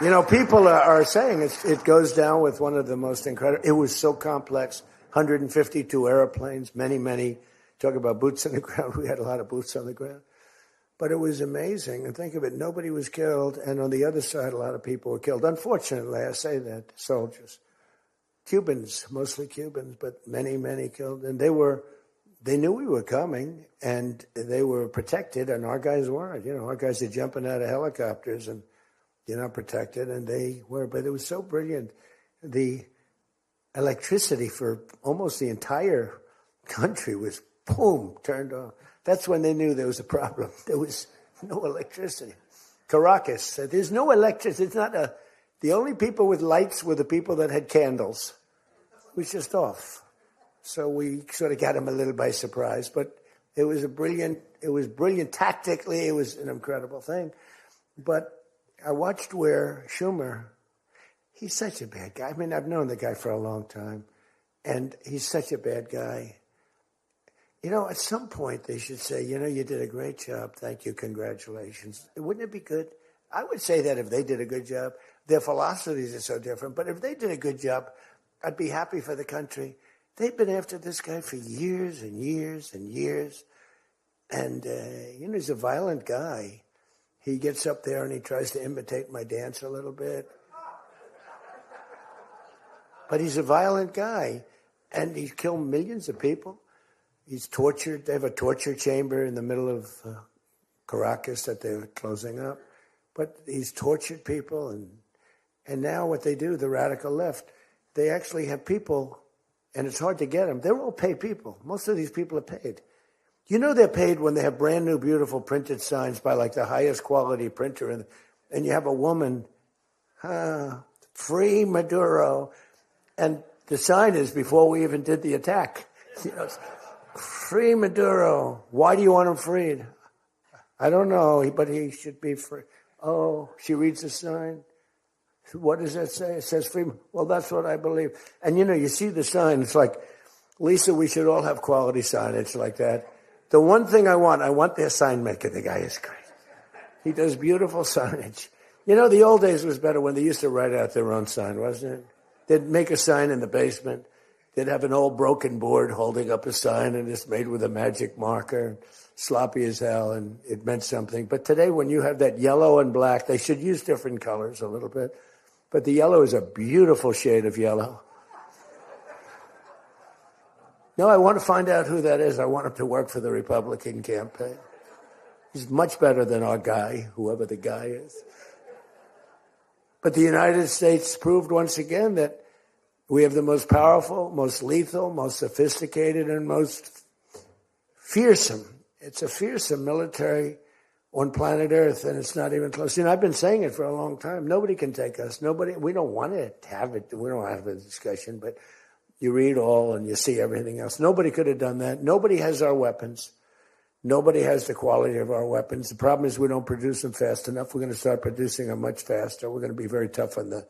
You know, people are saying it goes down with one of the most incredible. It was so complex. 152 airplanes, many. Talk about boots on the ground. We had a lot of boots on the ground. But it was amazing. And think of it, nobody was killed. And on the other side, a lot of people were killed. Unfortunately, I say that, soldiers. Cubans, mostly Cubans, but many killed. And they knew we were coming, and they were protected, and our guys weren't. You know, our guys are jumping out of helicopters, and you're not protected, and they were. But it was so brilliant. The electricity for almost the entire country was, boom, turned on. That's when they knew there was a problem. There was no electricity. Caracas said, there's no electricity. It's not the only people with lights were the people that had candles. It was just off. So we sort of got them a little by surprise. But it was brilliant tactically. It was an incredible thing. But I watched where Schumer, he's such a bad guy. I mean, I've known the guy for a long time. And he's such a bad guy. You know, at some point they should say, you know, you did a great job. Thank you. Congratulations. Wouldn't it be good? I would say that if they did a good job. Their philosophies are so different. But if they did a good job, I'd be happy for the country. They've been after this guy for years and years and years. And, you know, he's a violent guy. He gets up there and he tries to imitate my dance a little bit. But he's a violent guy. And he's killed millions of people. He's tortured. They have a torture chamber in the middle of Caracas that they're closing up. But he's tortured people. And now what they do, the radical left, they actually have people, and it's hard to get them. They're all paid people. Most of these people are paid. You know they're paid when they have brand new, beautiful printed signs by like the highest quality printer. And you have a woman, free Maduro. And the sign is before we even did the attack. You know, free Maduro. Why do you want him freed? I don't know, but he should be free. Oh, she reads the sign. What does that say? It says free. Well, that's what I believe. And, you know, you see the sign. It's like, Lisa, we should all have quality signage like that. The one thing I want their sign maker. The guy is great. He does beautiful signage. You know, the old days was better when they used to write out their own sign, wasn't it? They'd make a sign in the basement. They'd have an old broken board holding up a sign, and it's made with a magic marker, sloppy as hell, and it meant something. But today, when you have that yellow and black, they should use different colors a little bit. But the yellow is a beautiful shade of yellow. No, I want to find out who that is. I want him to work for the Republican campaign. He's much better than our guy, whoever the guy is. But the United States proved once again that we have the most powerful, most lethal, most sophisticated, and most fearsome. It's a fearsome military on planet Earth, and it's not even close. You know, I've been saying it for a long time. Nobody can take us. Nobody. We don't want to have it. We don't have a discussion, but you read all and you see everything else. Nobody could have done that. Nobody has our weapons. Nobody has the quality of our weapons. The problem is we don't produce them fast enough. We're going to start producing them much faster. We're going to be very tough on the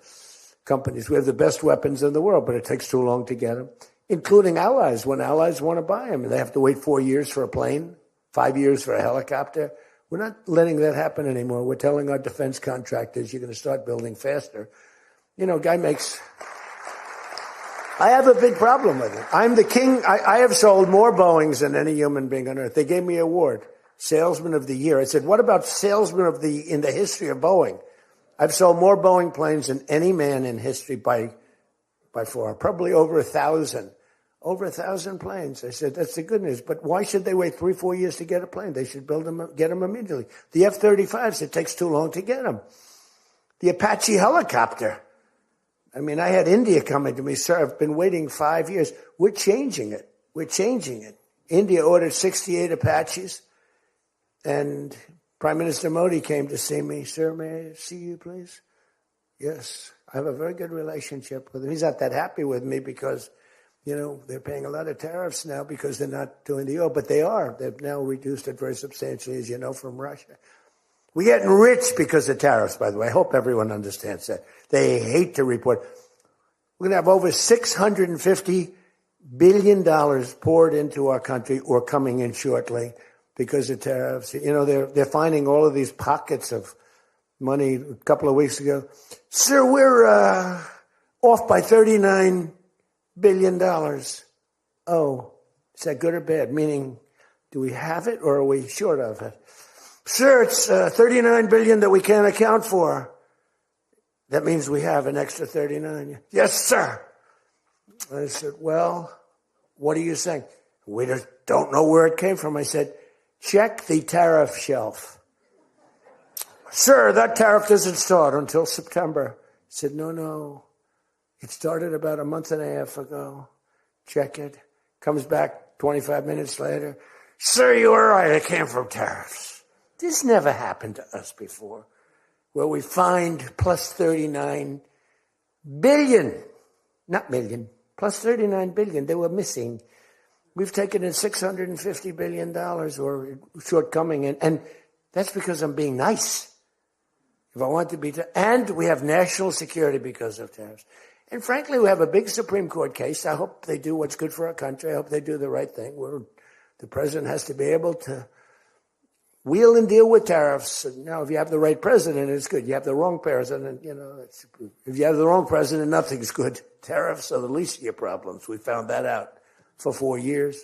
companies. We have the best weapons in the world, but it takes too long to get them, including allies. When allies want to buy them, they have to wait 4 years for a plane, 5 years for a helicopter. We're not letting that happen anymore. We're telling our defense contractors, you're going to start building faster. You know, guy makes... I have a big problem with it. I'm the king. I have sold more Boeings than any human being on earth. They gave me an award, Salesman of the Year. I said, what about Salesman of in the history of Boeing? I've sold more Boeing planes than any man in history by far, probably over 1,000. Over 1,000 planes. I said, that's the good news. But why should they wait 3-4 years to get a plane? They should build them, get them immediately. The F-35s, it takes too long to get them. The Apache helicopter. I mean, I had India coming to me, sir, I've been waiting 5 years. We're changing it. We're changing it. India ordered 68 Apaches, and Prime Minister Modi came to see me. Sir, may I see you, please? Yes. I have a very good relationship with him. He's not that happy with me because, you know, they're paying a lot of tariffs now because they're not doing the oil, but they are. They've now reduced it very substantially, as you know, from Russia. We're getting rich because of tariffs, by the way. I hope everyone understands that. They hate to report. We're going to have over $650 billion poured into our country or coming in shortly because of tariffs. You know, they're finding all of these pockets of money a couple of weeks ago. Sir, we're off by $39 billion. Oh, is that good or bad? Meaning, do we have it or are we short of it? Sir, it's $39 billion that we can't account for. That means we have an extra 39. Yes, sir. I said, well, what are you saying? We just don't know where it came from. I said, check the tariff shelf. Sir, that tariff doesn't start until September. I said, no. It started about a month and a half ago. Check it. Comes back 25 minutes later. Sir, you were right. It came from tariffs. This never happened to us before, where we find plus 39 billion, not million, plus 39 billion. They were missing. We've taken in $650 billion or shortcoming, and that's because I'm being nice. If I want to be, and we have national security because of tariffs. And frankly, we have a big Supreme Court case. I hope they do what's good for our country. I hope they do the right thing. The president has to be able to wheel and deal with tariffs. Now, if you have the right president, it's good. You have the wrong president, if you have the wrong president, nothing's good. Tariffs are the least of your problems. We found that out for 4 years.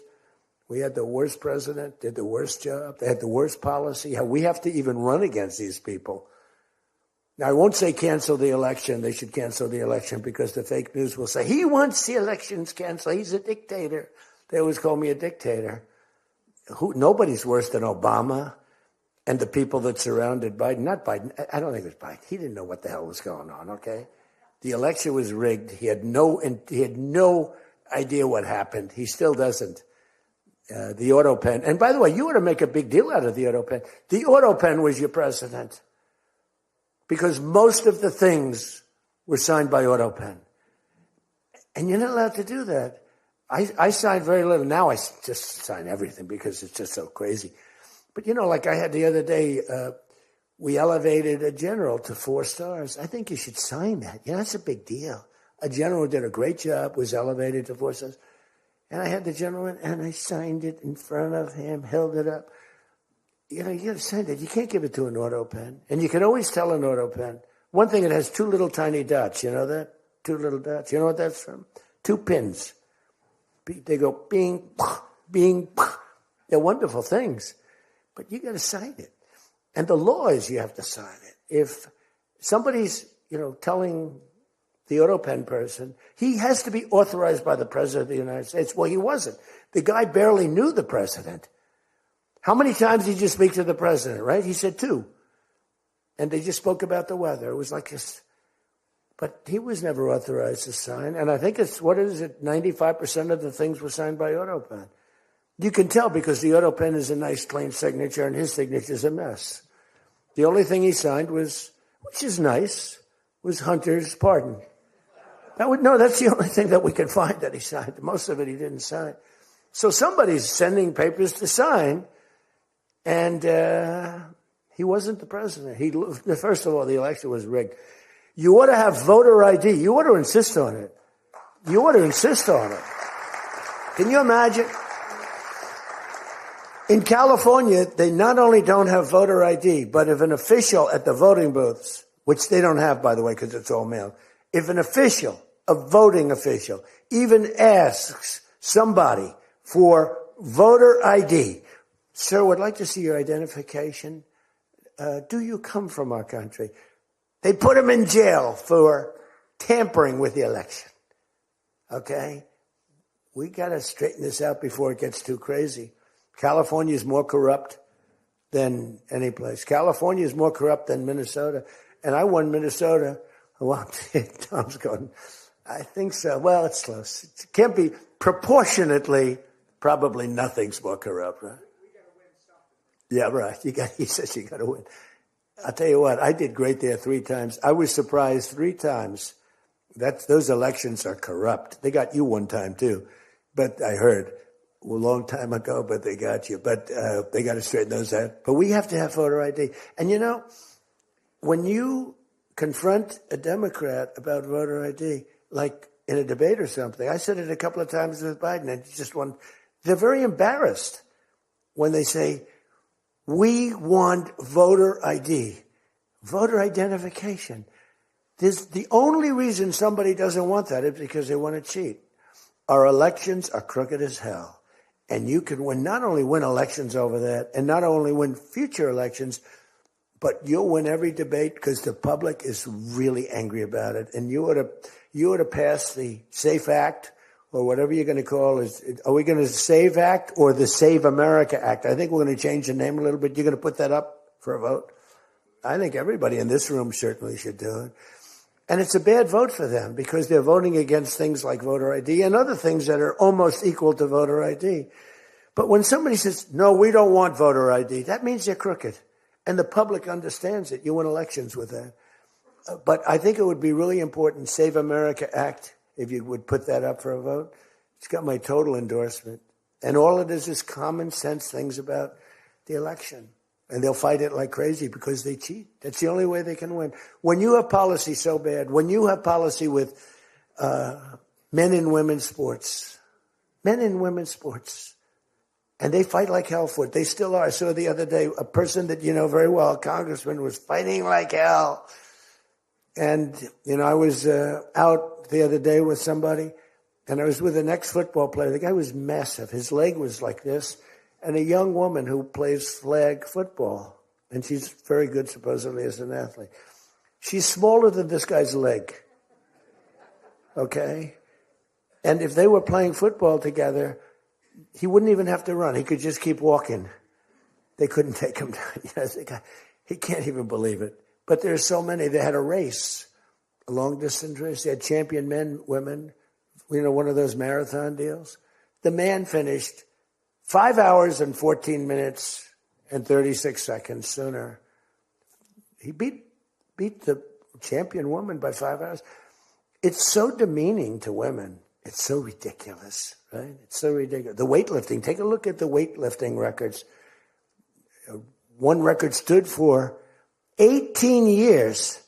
We had the worst president, did the worst job. They had the worst policy. We have to even run against these people. Now, I won't say cancel the election. They should cancel the election because the fake news will say, he wants the elections canceled. He's a dictator. They always call me a dictator. Nobody's worse than Obama and the people that surrounded Biden. Not Biden. I don't think it was Biden. He didn't know what the hell was going on, okay? The election was rigged. He had no idea what happened. He still doesn't. The auto pen. And by the way, you ought to make a big deal out of the auto pen. The auto pen was your president. Because most of the things were signed by auto pen. And you're not allowed to do that. I signed very little. Now I just sign everything because it's just so crazy. But, like I had the other day, we elevated a general to 4 stars. I think you should sign that. That's a big deal. A general who did a great job was elevated to 4 stars. And I had the general in, and I signed it in front of him, held it up. You got to sign that. You can't give it to an auto pen. And you can always tell an auto pen. One thing, it has 2 little tiny dots. You know that? 2 little dots. You know what that's from? 2 pins. They go bing, bing. They're wonderful things. But you got to sign it. And the law is you have to sign it. If somebody's, telling the auto pen person, he has to be authorized by the president of the United States. Well, he wasn't. The guy barely knew the president. How many times did you speak to the president, right? He said 2. And they just spoke about the weather. It was like this. But he was never authorized to sign. And I think 95% of the things were signed by AutoPen. You can tell because the AutoPen is a nice, clean signature, and his signature is a mess. The only thing he signed was, which is nice, was Hunter's pardon. That's the only thing that we can find that he signed. Most of it he didn't sign. So somebody's sending papers to sign. And he wasn't the president. First of all, the election was rigged. You ought to have voter ID. You ought to insist on it. Can you imagine? In California, they not only don't have voter ID, but if an official at the voting booths, which they don't have, by the way, because it's all mail, if an official, a voting official, even asks somebody for voter ID, sir, would like to see your identification. Do you come from our country? They put him in jail for tampering with the election. Okay? We got to straighten this out before it gets too crazy. California is more corrupt than any place. California is more corrupt than Minnesota. And I won Minnesota. Well, Tom's going, I think so. Well, it's close. It can't be proportionately, probably nothing's more corrupt, right? Yeah, right. He says you got to win. I'll tell you what, I did great there 3 times. I was surprised 3 times. Those elections are corrupt. They got you 1 time too, but I heard a long time ago. But they got you. But they got to straighten those out. But we have to have voter ID. And when you confront a Democrat about voter ID, like in a debate or something, I said it a couple of times with Biden, and they're very embarrassed when they say, we want voter ID. voter identification. The only reason somebody doesn't want that is because they want to cheat. Our elections are crooked as hell. And you can not only win elections over that, and not only win future elections, but you'll win every debate because the public is really angry about it. And you ought to pass the SAFE Act, or whatever you're going to call it. Are we going to SAVE Act or the Save America Act? I think we're going to change the name a little bit. You're going to put that up for a vote? I think everybody in this room certainly should do it. And it's a bad vote for them because they're voting against things like voter ID and other things that are almost equal to voter ID. But when somebody says, no, we don't want voter ID, that means they're crooked. And the public understands it. You win elections with that. But I think it would be really important, Save America Act, if you would put that up for a vote. It's got my total endorsement. And all it is common sense things about the election. And they'll fight it like crazy because they cheat. That's the only way they can win. When you have policy so bad, when you have policy with men and women's sports, and they fight like hell for it. They still are. I saw the other day a person that you know very well, a congressman, was fighting like hell. And, I was out the other day with somebody, and I was with an ex-football player. The guy was massive. His leg was like this. And a young woman who plays flag football. And she's very good, supposedly, as an athlete. She's smaller than this guy's leg. Okay? And if they were playing football together, he wouldn't even have to run. He could just keep walking. They couldn't take him down. He can't even believe it. But there's so many. They had a race, a long-distance race. They had champion men, women, one of those marathon deals. The man finished 5 hours and 14 minutes and 36 seconds sooner. He beat the champion woman by 5 hours. It's so demeaning to women. It's so ridiculous, right? It's so ridiculous. The weightlifting, take a look at the weightlifting records. One record stood for 18 years,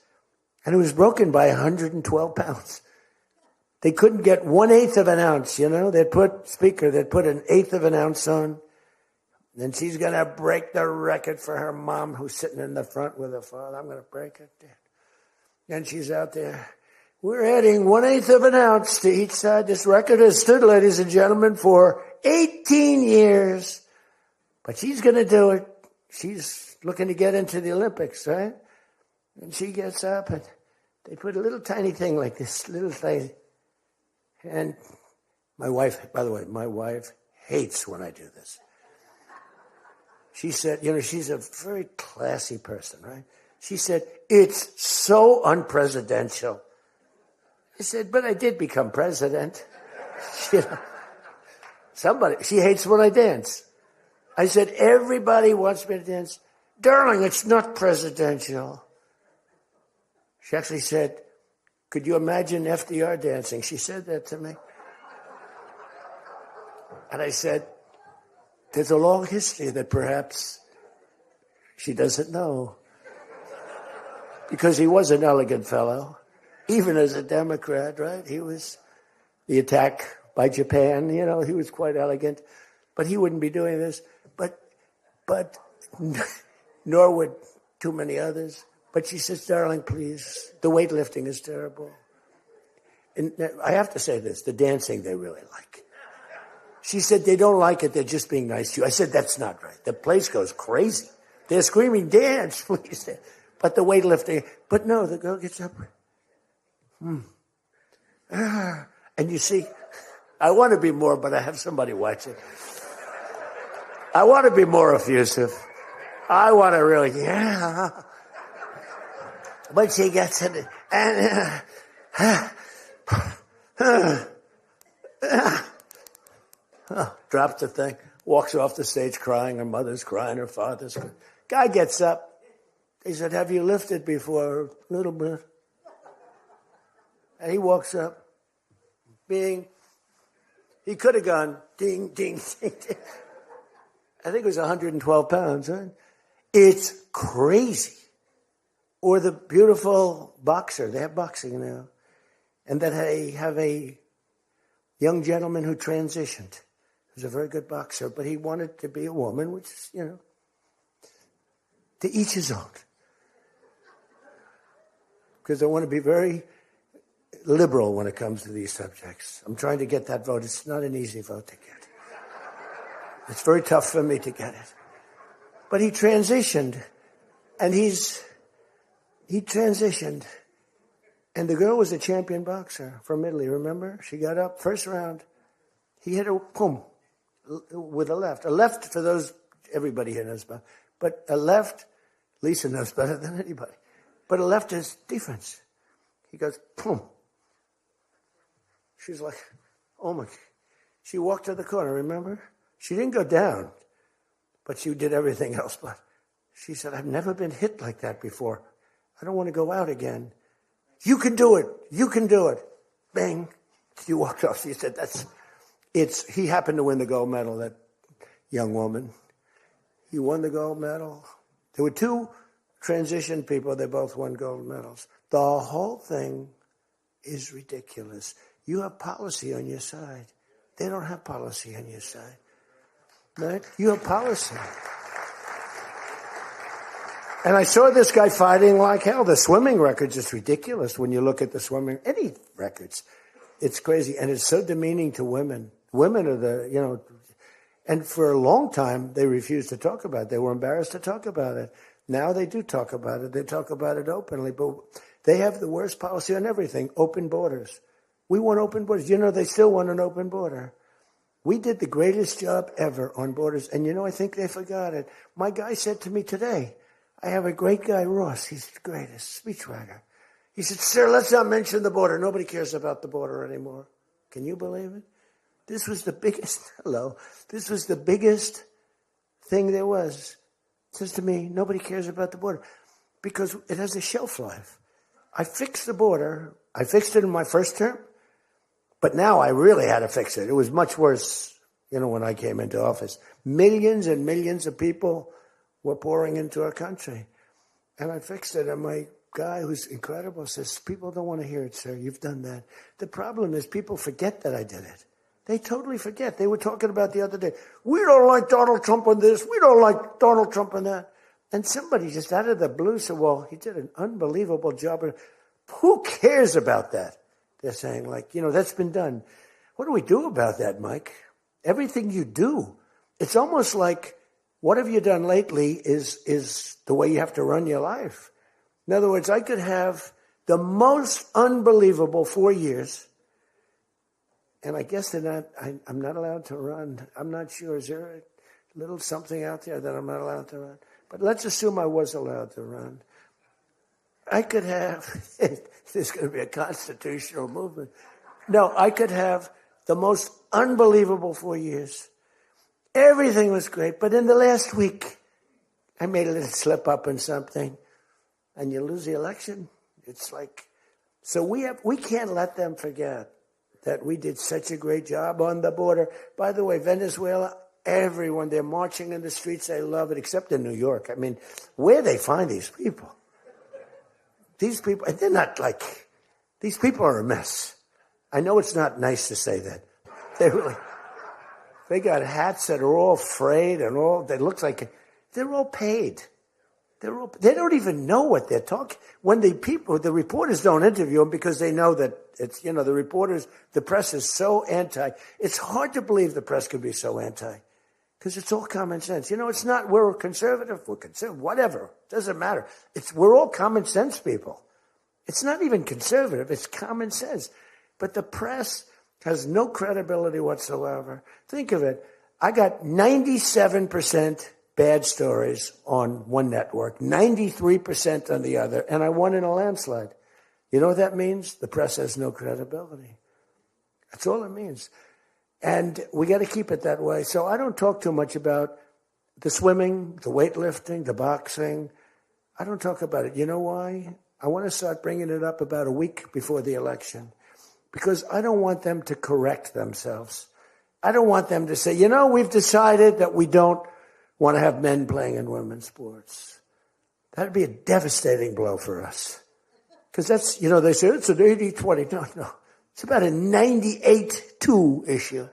and it was broken by 112 pounds. They couldn't get 1/8 of an ounce, They'd put an eighth of an ounce on. Then she's going to break the record for her mom, who's sitting in the front with her father. I'm going to break it. And she's out there. We're adding 1/8 of an ounce to each side. This record has stood, ladies and gentlemen, for 18 years. But she's going to do it. She's looking to get into the Olympics, right? And she gets up, and they put a little tiny thing like this, little thing. And my wife, by the way, hates when I do this. She said, she's a very classy person, right? She said, it's so unpresidential. I said, but I did become president. She hates when I dance. I said, everybody wants me to dance. Darling, it's not presidential. She actually said, could you imagine FDR dancing? She said that to me. And I said, there's a long history that perhaps she doesn't know. Because he was an elegant fellow, even as a Democrat, right? He was the attack by Japan, he was quite elegant. But he wouldn't be doing this. But nor would too many others. But she says, darling, please, the weightlifting is terrible. And I have to say this, the dancing they really like. She said, they don't like it, they're just being nice to you. I said, that's not right. The place goes crazy. They're screaming, dance, please. But the weightlifting, but no, the girl gets up. And you see, I want to be more, but I have somebody watching. I want to be more effusive. I want to really, But she gets it, and drops the thing, walks off the stage crying. Her mother's crying, her father's crying. Guy gets up. He said, have you lifted before? A little bit. And he walks up, bing. He could have gone ding, ding, ding, ding. I think it was 112 pounds, right? It's crazy. Or the beautiful boxer. They have boxing now. And then they have a young gentleman who transitioned. He was a very good boxer, but he wanted to be a woman, which is, to each his own. because I want to be very liberal when it comes to these subjects. I'm trying to get that vote. It's not an easy vote to get. It's very tough for me to get it. But he transitioned, and he transitioned. And the girl was a champion boxer from Italy, remember? She got up, first round. He hit her, boom, with a left. A left, for those, everybody here knows about. But a left, Lisa knows better than anybody. But a left is defense. He goes, boom. She's like, oh my. She walked to the corner, remember? She didn't go down, but she did everything else. But she said, I've never been hit like that before. I don't want to go out again. You can do it. You can do it. Bang. She walked off. She said, he happened to win the gold medal, that young woman. He won the gold medal. There were two transition people. They both won gold medals. The whole thing is ridiculous. You have policy on your side. They don't have policy on your side. Right? You have policy. And I saw this guy fighting like hell. The swimming records is ridiculous when you look at the swimming, any records. It's crazy. And it's so demeaning to women. Women are and for a long time, they refused to talk about it. They were embarrassed to talk about it. Now they do talk about it. They talk about it openly. But they have the worst policy on everything, open borders. We want open borders. They still want an open border. We did the greatest job ever on borders. And I think they forgot it. My guy said to me today, I have a great guy, Ross. He's the greatest speechwriter. He said, sir, let's not mention the border. Nobody cares about the border anymore. Can you believe it? This was the biggest, this was the biggest thing there was. It says to me, nobody cares about the border because it has a shelf life. I fixed the border. I fixed it in my first term, but now I really had to fix it. It was much worse, when I came into office. Millions and millions of people were pouring into our country. And I fixed it. And my guy, who's incredible, says, people don't want to hear it, sir. You've done that. The problem is people forget that I did it. They totally forget. They were talking about the other day, we don't like Donald Trump on this. We don't like Donald Trump on that. And somebody just out of the blue said, well, he did an unbelievable job. Who cares about that? They're saying, that's been done. What do we do about that, Mike? Everything you do. It's almost like, what have you done lately is the way you have to run your life. In other words, I could have the most unbelievable 4 years, and I guess I'm not allowed to run. I'm not sure. Is there a little something out there that I'm not allowed to run? But let's assume I was allowed to run. I could have, there's going to be a constitutional movement. No, I could have the most unbelievable 4 years. Everything was great. But in the last week, I made a little slip up in something. And you lose the election. It's like, so we can't let them forget that we did such a great job on the border. By the way, Venezuela, everyone, they're marching in the streets. They love it, except in New York. I mean, where they find these people? These people, and they're not these people are a mess. I know it's not nice to say that. They got hats that are all frayed and they look like, they're all paid. They don't even know what they're talking. When the reporters don't interview them because they know that it's, the press is so anti. It's hard to believe the press could be so anti because it's all common sense. It's not, we're conservative, whatever. Doesn't matter. We're all common sense people. It's not even conservative. It's common sense. But the press has no credibility whatsoever. Think of it. I got 97% bad stories on one network, 93% on the other, and I won in a landslide. You know what that means? The press has no credibility. That's all it means. And we got to keep it that way. So I don't talk too much about the swimming, the weightlifting, the boxing. I don't talk about it. You know why? I want to start bringing it up about a week before the election because I don't want them to correct themselves. I don't want them to say, we've decided that we don't want to have men playing in women's sports. That'd be a devastating blow for us. Because that's, they say it's an 80-20. No. It's about a 98-2 issue.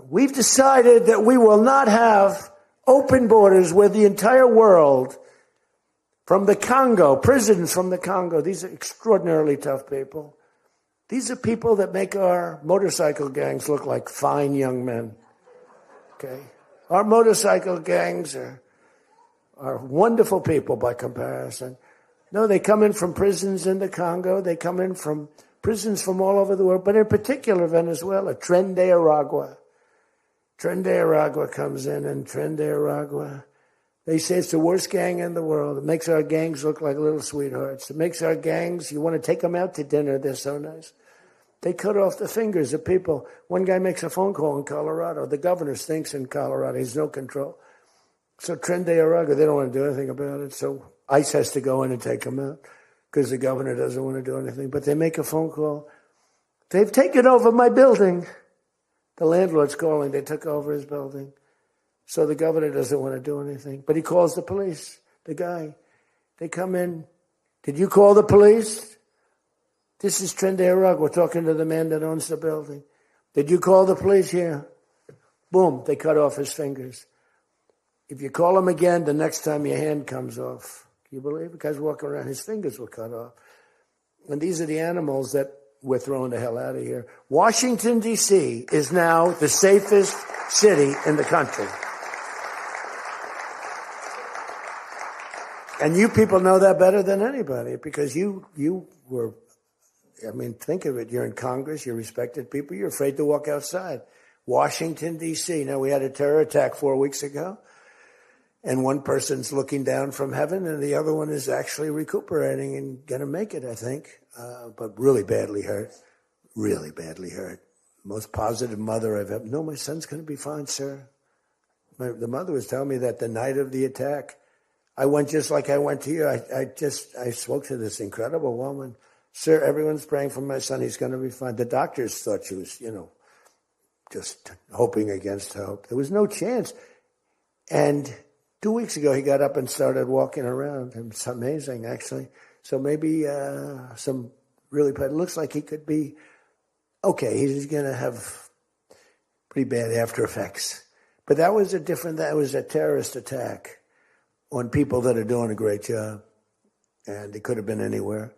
We've decided that we will not have open borders where the entire world from the Congo, prisons from the Congo. These are extraordinarily tough people. These are people that make our motorcycle gangs look like fine young men. Okay? Our motorcycle gangs are wonderful people by comparison. No, they come in from prisons in the Congo. They come in from prisons from all over the world, but in particular Venezuela. Tren de Aragua. Tren de Aragua comes in, and Tren de Aragua, they say it's the worst gang in the world. It makes our gangs look like little sweethearts. It makes our gangs, you want to take them out to dinner, they're so nice. They cut off the fingers of people. One guy makes a phone call in Colorado. The governor stinks in Colorado. He's no control. So Tren de Aragua, they don't want to do anything about it. So ICE has to go in and take them out because the governor doesn't want to do anything. But they make a phone call. They've taken over my building. The landlord's calling. They took over his building. So the governor doesn't want to do anything. But he calls the police, the guy. They come in. Did you call the police? This is Tren de Aragua. We're talking to the man that owns the building. Did you call the police? Yeah. Boom, they cut off his fingers. If you call him again, the next time your hand comes off. Can you believe it? The guy's walking around, his fingers were cut off. And these are the animals that we're throwing the hell out of here. Washington, D.C. is now the safest city in the country. And you people know that better than anybody because you were, I mean, think of it. You're in Congress. You're respected people. You're afraid to walk outside. Washington, D.C. Now, we had a terror attack 4 weeks ago. And one person's looking down from heaven and the other one is actually recuperating and going to make it, I think. But really badly hurt. Really badly hurt. Most positive mother I've ever. No, my son's going to be fine, sir. The mother was telling me that the night of the attack, I went just like I went to you. I spoke to this incredible woman. Sir, everyone's praying for my son. He's going to be fine. The doctors thought she was, just hoping against hope. There was no chance. And 2 weeks ago, he got up and started walking around. It's amazing, actually. So maybe some really bad. It looks like he could be okay. He's going to have pretty bad after effects. But that was a terrorist attack on people that are doing a great job. And it could have been anywhere.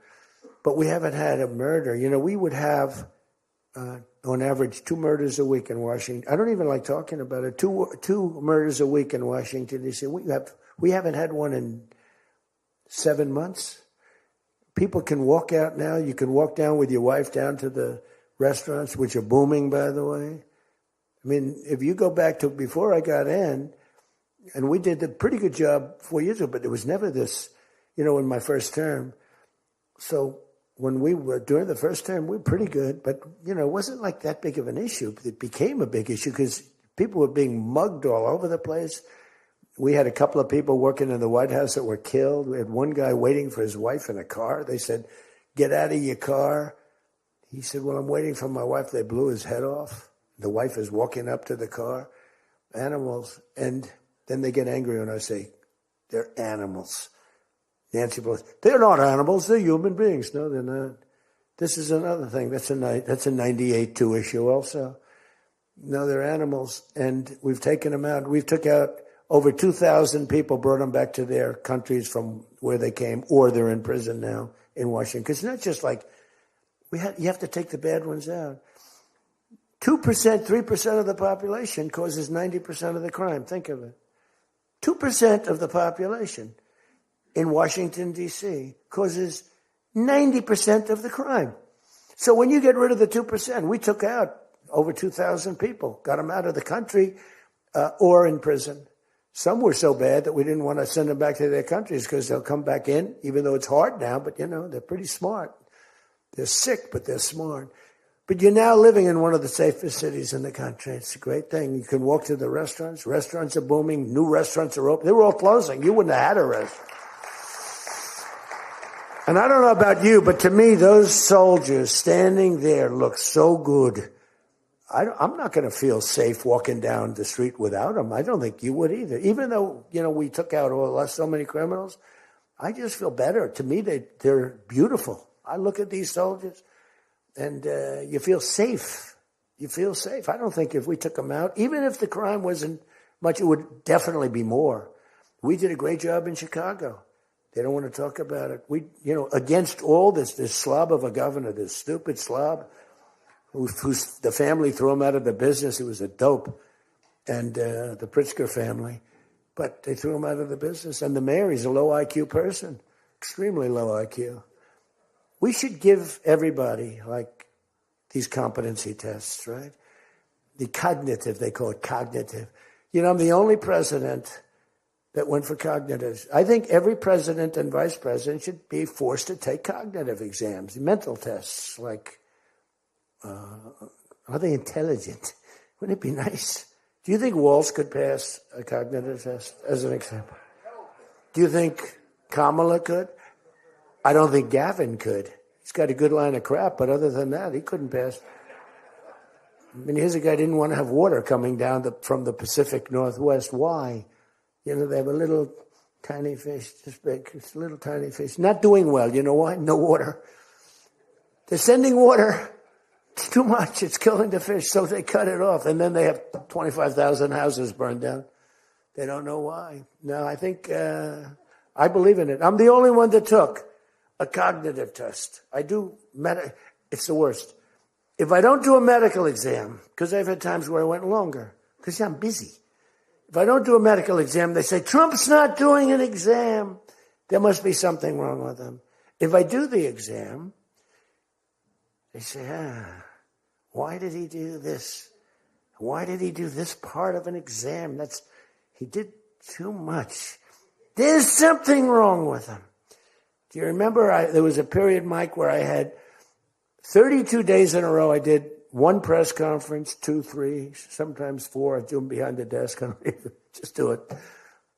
But we haven't had a murder. We would have, on average, 2 murders a week in Washington. I don't even like talking about it. Two murders a week in Washington, D.C. We haven't had one in 7 months. People can walk out now. You can walk down with your wife down to the restaurants, which are booming, by the way. I mean, if you go back to before I got in, and we did a pretty good job 4 years ago, but there was never this, in my first term. So when we were during the first term, we were pretty good, but it wasn't like that big of an issue. It became a big issue because people were being mugged all over the place. We had a couple of people working in the White House that were killed. We had one guy waiting for his wife in a car. They said, "Get out of your car." He said, "Well, I'm waiting for my wife." They blew his head off. The wife is walking up to the car. Animals. And then they get angry when I say, "They're animals." Nancy Pelosi, "They're not animals, they're human beings." No, they're not. This is another thing. That's a 98-2 issue also. No, they're animals, and we've taken them out. We've took out over 2,000 people, brought them back to their countries from where they came, or they're in prison now in Washington. Because it's not just like, you have to take the bad ones out. 2%, 3% of the population causes 90% of the crime. Think of it. 2% of the population in Washington, D.C. causes 90% of the crime. So when you get rid of the 2%, we took out over 2,000 people, got them out of the country or in prison. Some were so bad that we didn't want to send them back to their countries because they'll come back in, even though it's hard now, but they're pretty smart. They're sick, but they're smart. But you're now living in one of the safest cities in the country. It's a great thing. You can walk to the restaurants. Restaurants are booming. New restaurants are open. They were all closing. You wouldn't have had a restaurant. And I don't know about you, but to me, those soldiers standing there look so good. I'm not going to feel safe walking down the street without them. I don't think you would either. Even though, we took out so many criminals, I just feel better. To me, they're beautiful. I look at these soldiers and you feel safe. You feel safe. I don't think if we took them out, even if the crime wasn't much, it would definitely be more. We did a great job in Chicago. They don't want to talk about it. Against all this slob of a governor, this stupid slob, who's the family threw him out of the business. He was a dope, and the Pritzker family. But they threw him out of the business. And the mayor, he's a low IQ person, extremely low IQ. We should give everybody, like, these competency tests, right? The cognitive, they call it cognitive. I'm the only president that went for cognitive. I think every president and vice president should be forced to take cognitive exams, mental tests, like, are they intelligent? Wouldn't it be nice? Do you think Walsh could pass a cognitive test, as an example? Do you think Kamala could? I don't think Gavin could. He's got a good line of crap, but other than that, he couldn't pass. I mean, here's a guy who didn't want to have water coming down from the Pacific Northwest. Why? They have a little tiny fish, this big, it's a little tiny fish. Not doing well. You know why? No water. They're sending water. It's too much. It's killing the fish. So they cut it off. And then they have 25,000 houses burned down. They don't know why. No, I think, I believe in it. I'm the only one that took a cognitive test. I do, it's the worst. If I don't do a medical exam, because I've had times where I went longer, because I'm busy. If I don't do a medical exam, they say, Trump's not doing an exam. There must be something wrong with him. If I do the exam, they say, why did he do this? Why did he do this part of an exam? He did too much. There's something wrong with him. Do you remember there was a period, Mike, where I had 32 days in a row I did one press conference, 2, 3, sometimes 4. I do them behind the desk. I don't even just do it.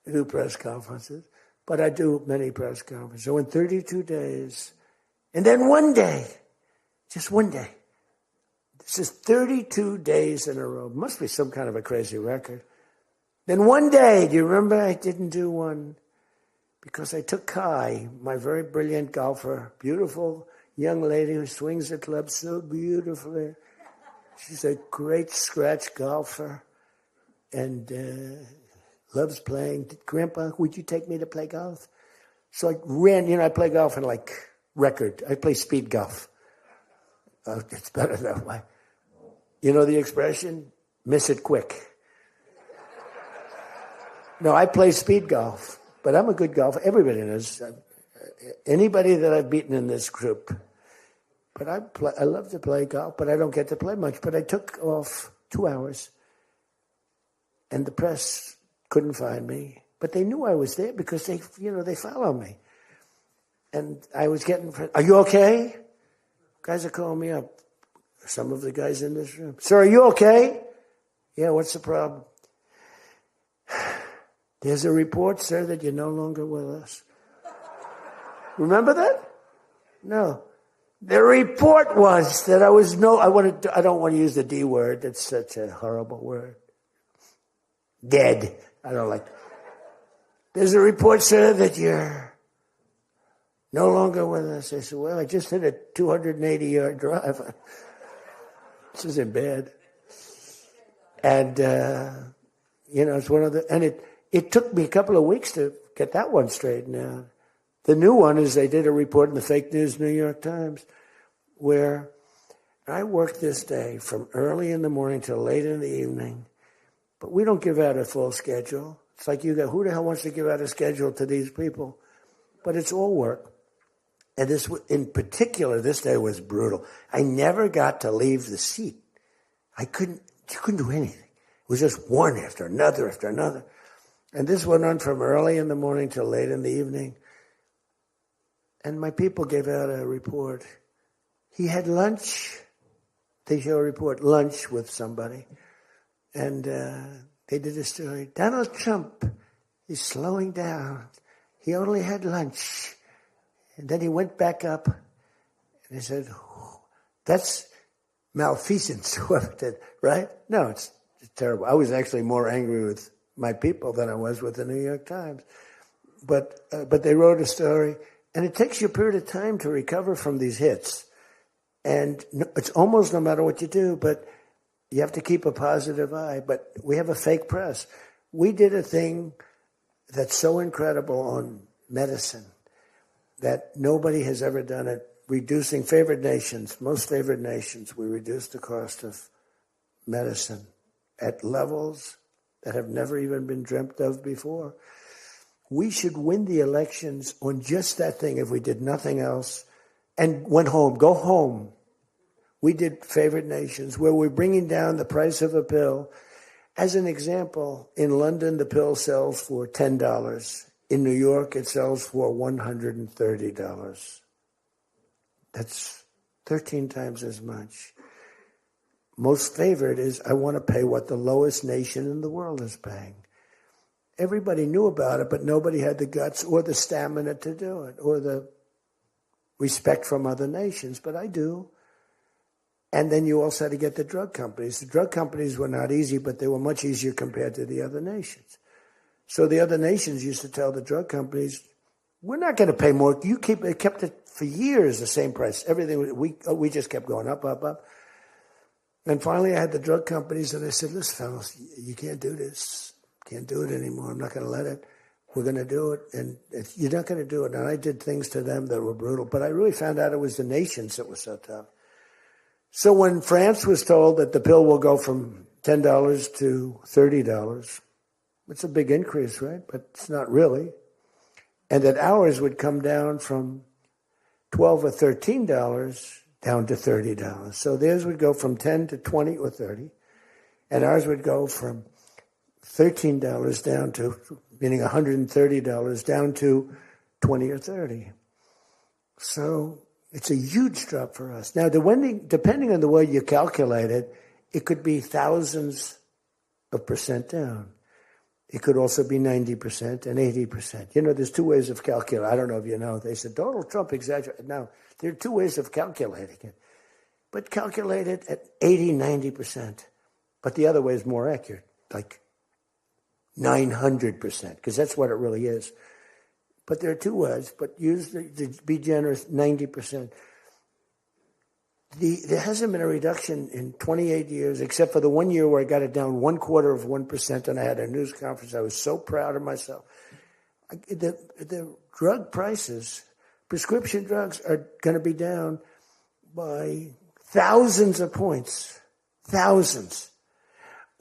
I do press conferences. But I do many press conferences. So in 32 days, and then one day, just one day. This is 32 days in a row. Must be some kind of a crazy record. Then one day, do you remember I didn't do one? Because I took Kai, my very brilliant golfer, beautiful young lady who swings the club so beautifully. She's a great scratch golfer and loves playing. Grandpa, would you take me to play golf? So I ran, I play golf in like record. I play speed golf. It's better that way. You know the expression? Miss it quick. No, I play speed golf, but I'm a good golfer. Everybody knows. Anybody that I've beaten in this group. But I love to play golf, but I don't get to play much. But I took off 2 hours, and the press couldn't find me. But they knew I was there because they follow me. And I was getting, are you okay? Guys are calling me up. Some of the guys in this room. Sir, are you okay? Yeah, what's the problem? There's a report, sir, that you're no longer with us. Remember that? No. The report was that I don't want to use the D word. It's such a horrible word. Dead. I don't like. There's a report, sir, that you're no longer with us. I said, well, I just hit a 280-yard drive. This isn't bad. And, it's one of the, and it took me a couple of weeks to get that one straightened out. The new one is they did a report in the fake news New York Times where I worked this day from early in the morning till late in the evening, but we don't give out a full schedule. It's like who the hell wants to give out a schedule to these people? But it's all work. And this, in particular, this day was brutal. I never got to leave the seat. You couldn't do anything. It was just one after another after another. And this went on from early in the morning till late in the evening. And my people gave out a report. He had lunch. They show a report, lunch with somebody. And they did a story. Donald Trump is slowing down. He only had lunch. And then he went back up. And they said, that's malfeasance, whoever did, right? No, it's terrible. I was actually more angry with my people than I was with the New York Times. But they wrote a story. And it takes you a period of time to recover from these hits. And it's almost no matter what you do, but you have to keep a positive eye. But we have a fake press. We did a thing that's so incredible on medicine. that nobody has ever done it. Reducing favored nations, most favored nations, we reduced the cost of medicine at levels that have never even been dreamt of before. We should win the elections on just that thing if we did nothing else and went home. Go home. We did favored nations where we're bringing down the price of a pill. As an example, in London, the pill sells for $10. In New York, it sells for $130. That's 13 times as much. Most favored is I want to pay what the lowest nation in the world is paying. Everybody knew about it, but nobody had the guts or the stamina to do it or the respect from other nations, but I do. And then you also had to get the drug companies. The drug companies were not easy, but they were much easier compared to the other nations. So the other nations used to tell the drug companies, we're not going to pay more. You kept it for years, the same price. Everything, we just kept going up, up, up. And finally I had the drug companies and I said, listen, fellas, you can't do this. Can't do it anymore. I'm not going to let it. We're going to do it. And you're not going to do it. And I did things to them that were brutal. But I really found out it was the nations that were so tough. So when France was told that the pill will go from $10 to $30, it's a big increase, right? But it's not really. And that ours would come down from $12 or $13 down to $30. So theirs would go from 10 to 20 or 30. And ours would go from $13 down to, meaning $130 down to 20 or 30. So it's a huge drop for us. Now, depending on the way you calculate it, it could be thousands of percent down. It could also be 90% and 80%. You know, there's two ways of calculating. I don't know if you know. They said Donald Trump exaggerated. Now, there are two ways of calculating it. But calculate it at 80, 90%. But the other way is more accurate, like 900%, because that's what it really is. But there are two ways, but use to be generous, 90%. There hasn't been a reduction in 28 years, except for the 1 year where I got it down 1/4%, and I had a news conference. I was so proud of myself. The drug prices, prescription drugs, are going to be down by thousands of points. Thousands.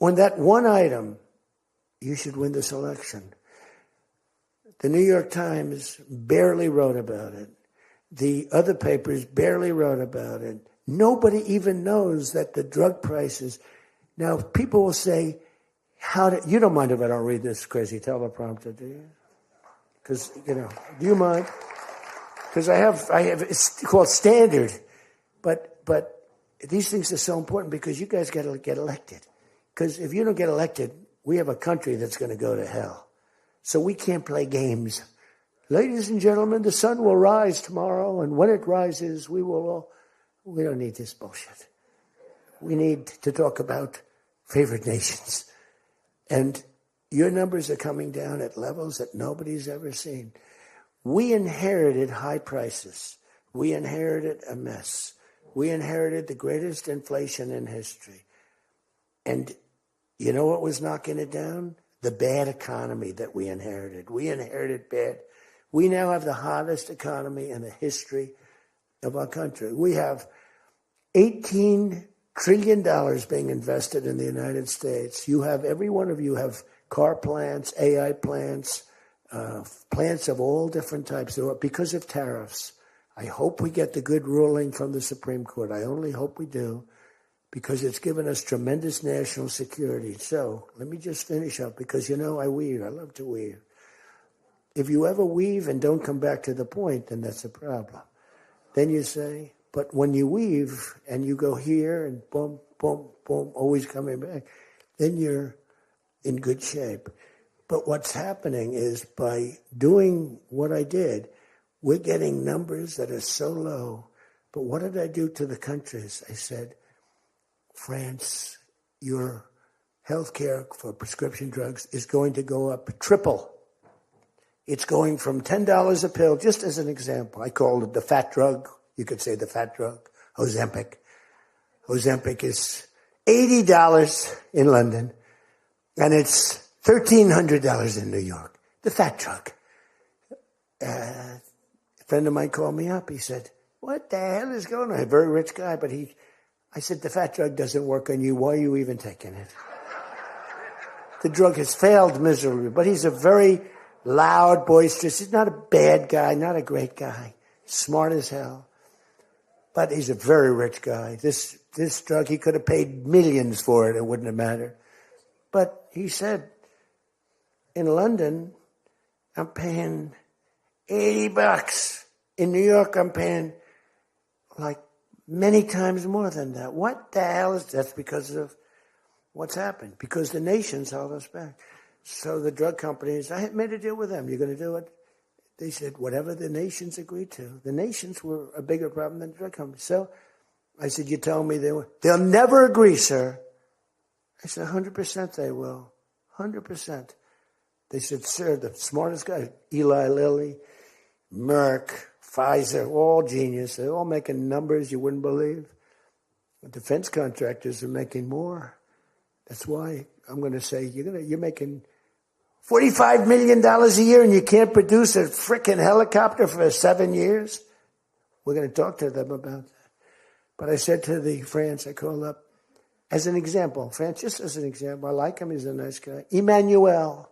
On that one item, you should win this election. The New York Times barely wrote about it. The other papers barely wrote about it. Nobody even knows that the drug prices. Now, people will say, you don't mind if I don't read this crazy teleprompter, do you? Because, do you mind? Because I have, it's called standard. But these things are so important because you guys got to get elected. Because if you don't get elected, we have a country that's going to go to hell. So we can't play games. Ladies and gentlemen, the sun will rise tomorrow, and when it rises, we don't need this bullshit. We need to talk about favored nations. And your numbers are coming down at levels that nobody's ever seen. We inherited high prices. We inherited a mess. We inherited the greatest inflation in history. And you know what was knocking it down? The bad economy that we inherited. We inherited bad. We now have the hottest economy in the history of our country. We have $18 trillion being invested in the United States. You have, every one of you have car plants, AI plants, plants of all different types because of tariffs. I hope we get the good ruling from the Supreme Court. I only hope we do, because it's given us tremendous national security. So let me just finish up, because, I weave. I love to weave. If you ever weave and don't come back to the point, then that's a problem. Then you say, but when you weave and you go here and boom, boom, boom, always coming back, then you're in good shape. But what's happening is by doing what I did, we're getting numbers that are so low. But what did I do to the countries? I said, France, your health care for prescription drugs is going to go up triple. It's going from $10 a pill, just as an example. I called it the fat drug. You could say the fat drug, Ozempic. Ozempic is $80 in London, and it's $1,300 in New York. The fat drug. friend of mine called me up. He said, what the hell is going on? A very rich guy, but I said, the fat drug doesn't work on you. Why are you even taking it? The drug has failed miserably, but he's a very loud, boisterous. He's not a bad guy, not a great guy. Smart as hell. But he's a very rich guy. This drug, he could have paid millions for it. It wouldn't have mattered. But he said, in London, I'm paying $80. In New York, I'm paying like many times more than that. What the hell is that? That's because of what's happened. Because the nations held us back. So the drug companies, I made a deal with them. You're going to do it? They said, whatever the nations agreed to. The nations were a bigger problem than the drug companies. So I said, you tell me they'll never agree, sir. I said, 100% they will. 100%. They said, sir, the smartest guy, Eli Lilly, Merck, Pfizer, all genius. They're all making numbers you wouldn't believe. The defense contractors are making more. That's why I'm going to say, you're making $45 million a year and you can't produce a frickin' helicopter for 7 years? We're going to talk to them about that. But I said to the France, I called up, as an example, France, just as an example, I like him, he's a nice guy. Emmanuel,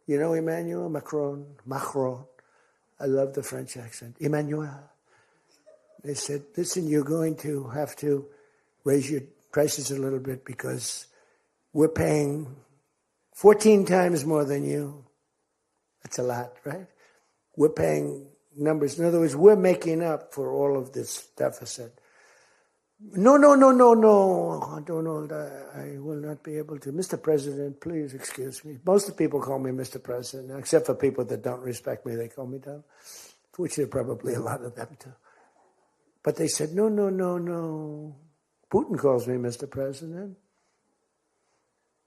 you know Emmanuel Macron. I love the French accent. Emmanuel. They said, listen, you're going to have to raise your prices a little bit because we're paying 14 times more than you. That's a lot, right? We're paying numbers. In other words, we're making up for all of this deficit. No. Donald, I will not be able to. Mr. President, please excuse me. Most of the people call me Mr. President, except for people that don't respect me. They call me Donald, which there are probably a lot of them too. But they said, no. Putin calls me Mr. President.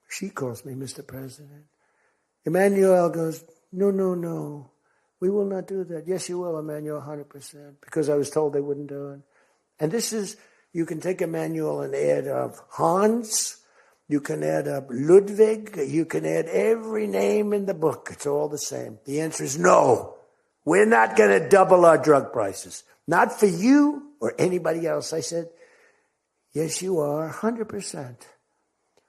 She calls me Mr. President. Emmanuel goes, no. We will not do that. Yes, you will, Emmanuel, 100%. Because I was told they wouldn't do it. And this is, you can take Emmanuel and add up Hans. You can add up Ludwig. You can add every name in the book. It's all the same. The answer is no. We're not going to double our drug prices. Not for you or anybody else. I said, yes, you are, 100%.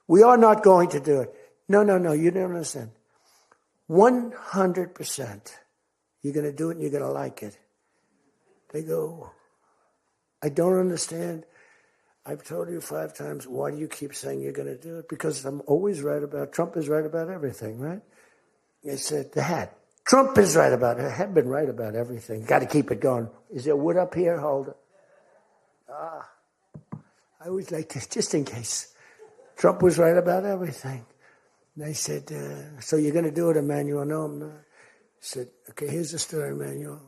We are not going to do it. No, you don't understand. 100%. You're going to do it and you're going to like it. They go, I don't understand. I've told you 5 times, why do you keep saying you're going to do it? Because I'm always right about, Trump is right about everything, right? They said, the hat. Trump is right about it. I have been right about everything. Got to keep it going. Is there wood up here? Hold it. I always like to, just in case. Trump was right about everything. And I said, so you're going to do it, Emmanuel? No, I'm not. I said, okay, here's the story, Emmanuel.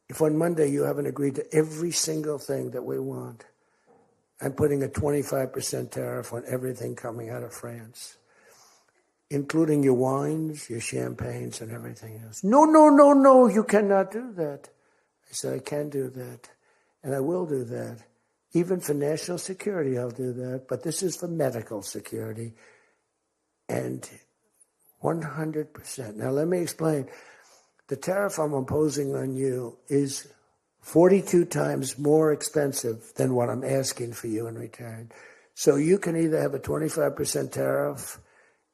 If on Monday you haven't agreed to every single thing that we want, I'm putting a 25% tariff on everything coming out of France, including your wines, your champagnes, and everything else. No, you cannot do that. I said, I can do that, and I will do that. Even for national security, I'll do that. But this is for medical security. And 100%. Now, let me explain. The tariff I'm imposing on you is 42 times more expensive than what I'm asking for you in return. So you can either have a 25% tariff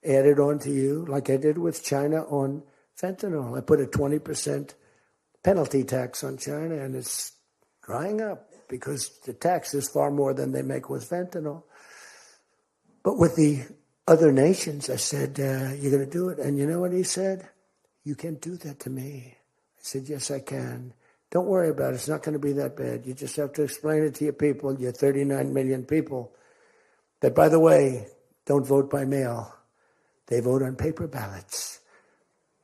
added on to you, like I did with China on fentanyl. I put a 20% penalty tax on China, and it's drying up, because the tax is far more than they make with fentanyl. But with the other nations, I said, you're going to do it. And you know what he said? You can't do that to me. I said, yes, I can. Don't worry about it. It's not going to be that bad. You just have to explain it to your people, your 39 million people, that, by the way, don't vote by mail. They vote on paper ballots.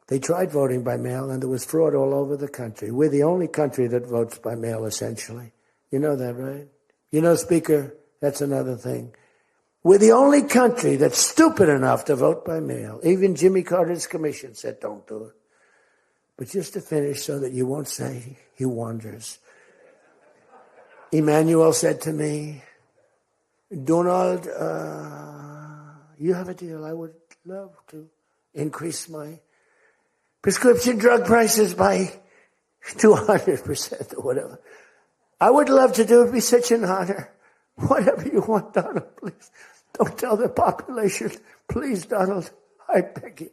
They tried voting by mail, and there was fraud all over the country. We're the only country that votes by mail, essentially. You know that, right? You know, Speaker, that's another thing. We're the only country that's stupid enough to vote by mail. Even Jimmy Carter's commission said, don't do it. But just to finish so that you won't say he wanders. Emmanuel said to me, Donald, you have a deal. I would love to increase my prescription drug prices by 200% or whatever. I would love to do it. It'd be such an honor. Whatever you want, Donald, please. Don't tell the population. Please, Donald, I beg you.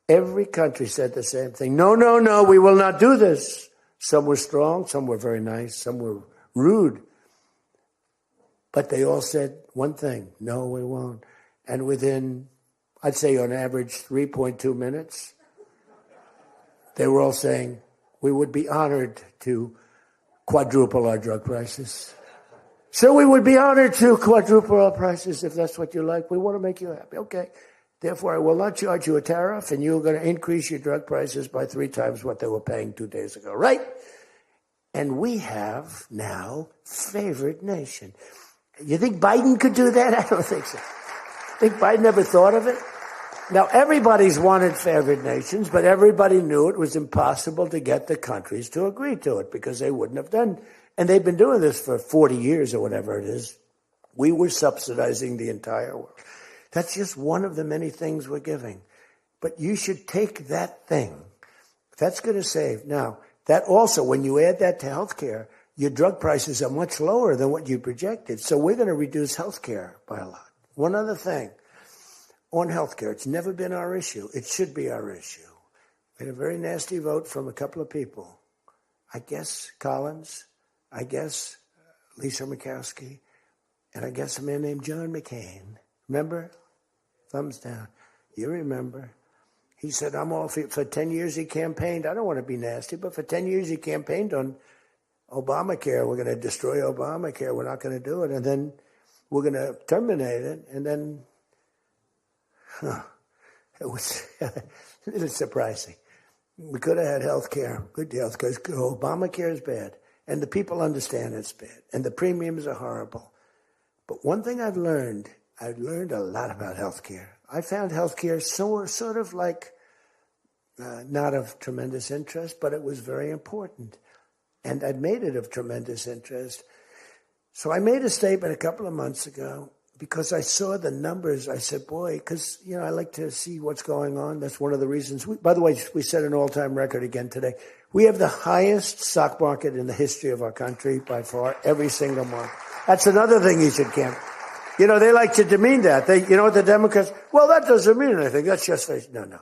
Every country said the same thing. No, no, no, we will not do this. Some were strong, some were very nice, some were rude. But they all said one thing, no, we won't. And within, I'd say on average, 3.2 minutes, they were all saying, we would be honored to quadruple our drug prices. So we would be honored to quadruple our prices if that's what you like. We want to make you happy. Okay. Therefore, I will not charge you a tariff, and you're going to increase your drug prices by 3 times what they were paying 2 days ago, right? And we have now favored nation. You think Biden could do that? I don't think so. Think Biden ever thought of it? Now, everybody's wanted favored nations, but everybody knew it was impossible to get the countries to agree to it because they wouldn't have done. And they've been doing this for 40 years or whatever it is. We were subsidizing the entire world. That's just one of the many things we're giving. But you should take that thing. That's going to save. Now, that also, when you add that to healthcare, your drug prices are much lower than what you projected. So we're going to reduce healthcare by a lot. One other thing on healthcare, it's never been our issue. It should be our issue. We had a very nasty vote from a couple of people. I guess Collins, I guess Lisa Murkowski, and I guess a man named John McCain. Remember? Thumbs down. You remember. He said, I'm all for 10 years he campaigned. I don't want to be nasty, but for 10 years he campaigned on Obamacare. We're going to destroy Obamacare. We're not going to do it. And then we're going to terminate it. And then, it was a little surprising. We could have had health care, good health care. Obamacare is bad. And the people understand it's bad. And the premiums are horrible. But one thing I've learned a lot about healthcare. I found healthcare sort of like not of tremendous interest, but it was very important. And I'd made it of tremendous interest. So I made a statement a couple of months ago because I saw the numbers. I said, boy, because, I like to see what's going on. That's one of the reasons. By the way, we set an all-time record again today. We have the highest stock market in the history of our country by far, every single month. That's another thing you should camp. They like to demean that. What the Democrats, well, that doesn't mean anything. That's just, no.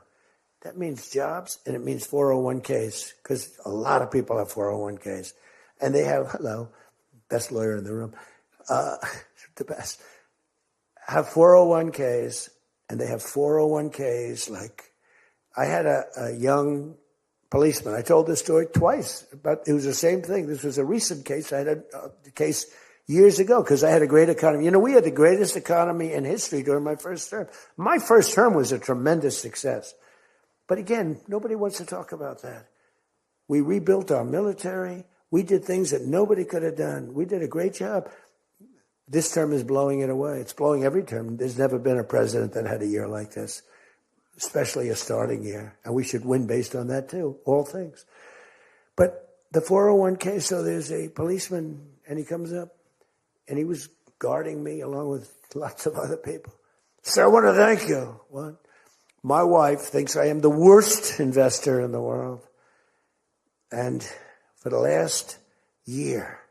That means jobs and it means 401ks because a lot of people have 401ks. And they have, best lawyer in the room, the best, have 401ks and they have 401ks like, I had a young policeman. I told this story twice, but it was the same thing. This was a recent case. I had a case years ago, because I had a great economy. We had the greatest economy in history during my first term. My first term was a tremendous success. But again, nobody wants to talk about that. We rebuilt our military. We did things that nobody could have done. We did a great job. This term is blowing it away. It's blowing every term. There's never been a president that had a year like this, especially a starting year. And we should win based on that too, all things. But the 401k, so there's a policeman, and he comes up, and he was guarding me along with lots of other people. Sir, I want to thank you. What? My wife thinks I am the worst investor in the world. And for the last year,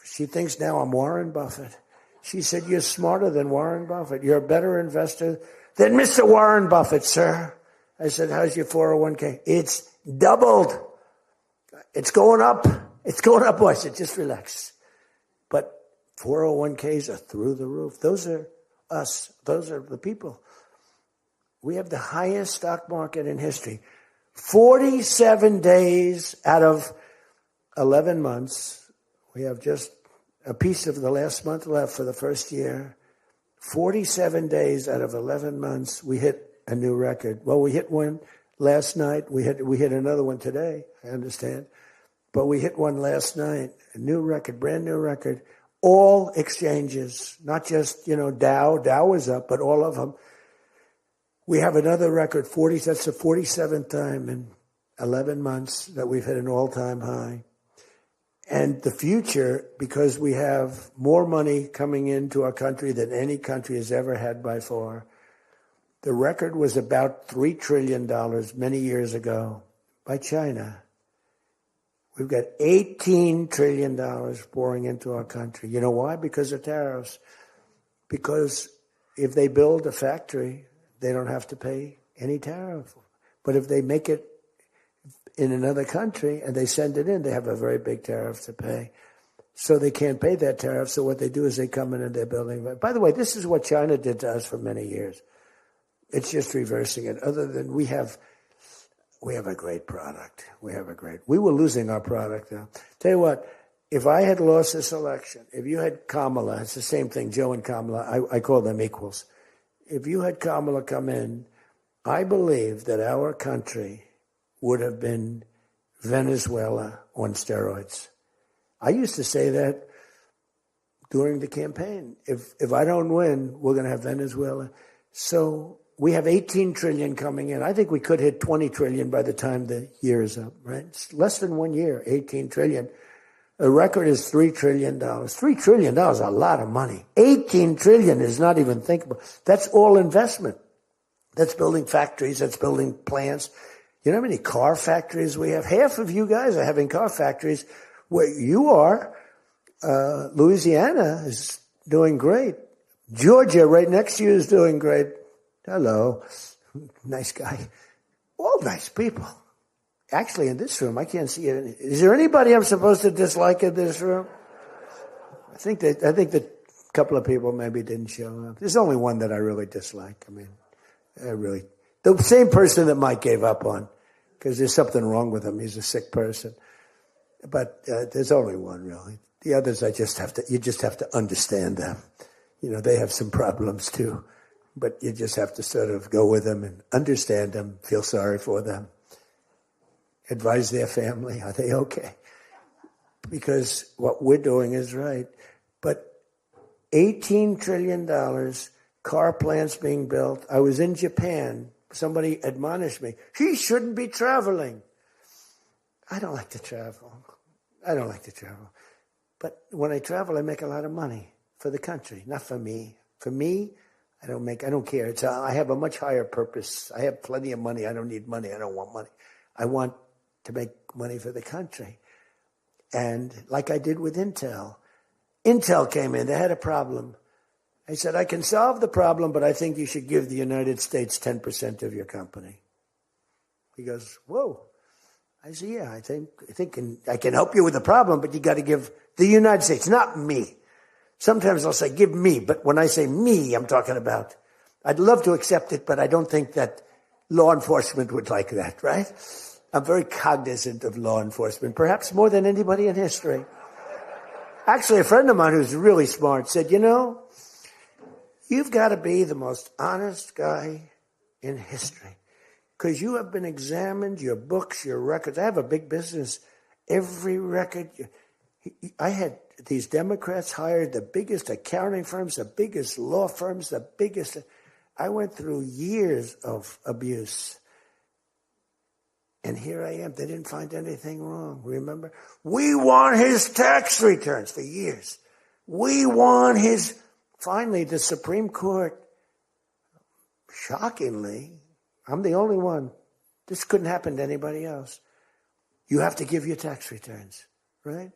she thinks now I'm Warren Buffett. She said, you're smarter than Warren Buffett. You're a better investor than Mr. Warren Buffett, sir. I said, how's your 401k? It's doubled. It's going up. It's going up. I said, just relax. But 401ks are through the roof. Those are us. Those are the people. We have the highest stock market in history. 47 days out of 11 months. We have just a piece of the last month left for the first year. 47 days out of 11 months, we hit a new record. Well, we hit one last night. We hit another one today, I understand. But we hit one last night, a new record, brand new record. All exchanges, not just, Dow. Dow was up, but all of them. We have another record, that's the 47th time in 11 months that we've hit an all-time high. And the future, because we have more money coming into our country than any country has ever had by far, The record was about $3 trillion many years ago by China. We've got $18 trillion pouring into our country. You know why? Because of tariffs. Because if they build a factory, they don't have to pay any tariff. But if they make it in another country and they send it in, they have a very big tariff to pay. So they can't pay that tariff. So what they do is they come in and they're building. By the way, this is what China did to us for many years. It's just reversing it. Other than we have a great product. We were losing our product now. Tell you what, if I had lost this election, if you had Kamala, it's the same thing, Joe and Kamala, I call them equals. If you had Kamala come in, I believe that our country would have been Venezuela on steroids. I used to say that during the campaign. If I don't win, we're going to have Venezuela. So we have 18 trillion coming in. I think we could hit 20 trillion by the time the year is up, right? It's less than 1 year, 18 trillion. The record is $3 trillion. $3 trillion is a lot of money. 18 trillion is not even thinkable. That's all investment. That's building factories. That's building plants. You know how many car factories we have? Half of you guys are having car factories. Where you are, Louisiana is doing great. Georgia, right next to you, is doing great. Hello. Nice guy. All nice people. Actually, in this room, I can't see it. Is there anybody I'm supposed to dislike in this room? I think that a couple of people maybe didn't show up. There's only one that I really dislike. I mean, the same person that Mike gave up on, because there's something wrong with him. He's a sick person. But there's only one, really. The others, you just have to understand them. You know, they have some problems too. But you just have to sort of go with them and understand them, feel sorry for them, advise their family, are they okay? Because what we're doing is right. But $18 trillion, car plants being built. I was in Japan. Somebody admonished me. He shouldn't be traveling. I don't like to travel. But when I travel, I make a lot of money for the country, not for me. For me, I don't care. I have a much higher purpose. I have plenty of money. I don't need money. I don't want money. I want to make money for the country. And like I did with Intel. Intel came in. They had a problem. I said, I can solve the problem, but I think you should give the United States 10% of your company. He goes, whoa. I said, yeah, I think I can help you with the problem, but you got to give the United States, not me. Sometimes I'll say, give me. But when I say me, I'm talking about, I'd love to accept it, but I don't think that law enforcement would like that, right? I'm very cognizant of law enforcement, perhaps more than anybody in history. Actually, a friend of mine who's really smart said, you know, you've got to be the most honest guy in history. Because you have been examined, your books, your records. I have a big business. Every record. I had these Democrats hired the biggest accounting firms, the biggest law firms, the biggest. I went through years of abuse. And here I am. They didn't find anything wrong. Remember? We want his tax returns for years. We want his. Finally, the Supreme Court, shockingly, I'm the only one. This couldn't happen to anybody else. You have to give your tax returns, right?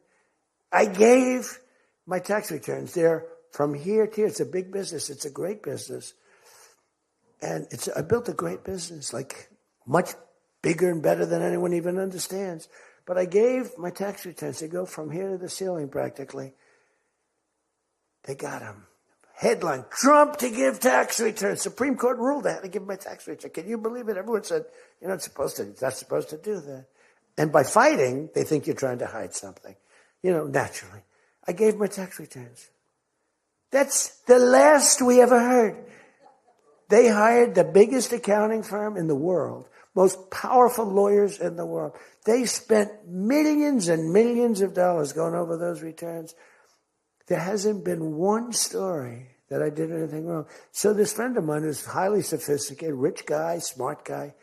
I gave my tax returns. They're from here to here. It's a big business. It's a great business. And I built a great business, like much bigger and better than anyone even understands. But I gave my tax returns. They go from here to the ceiling practically. They got them. Headline, Trump to give tax returns. Supreme Court ruled I had to give my tax return. Can you believe it? Everyone said, you're not supposed to do that. And by fighting, they think you're trying to hide something. You know, naturally. I gave my tax returns. That's the last we ever heard. They hired the biggest accounting firm in the world, most powerful lawyers in the world. They spent millions and millions of dollars going over those returns. There hasn't been one story that I did anything wrong. So this friend of mine who's highly sophisticated, rich guy, smart guy,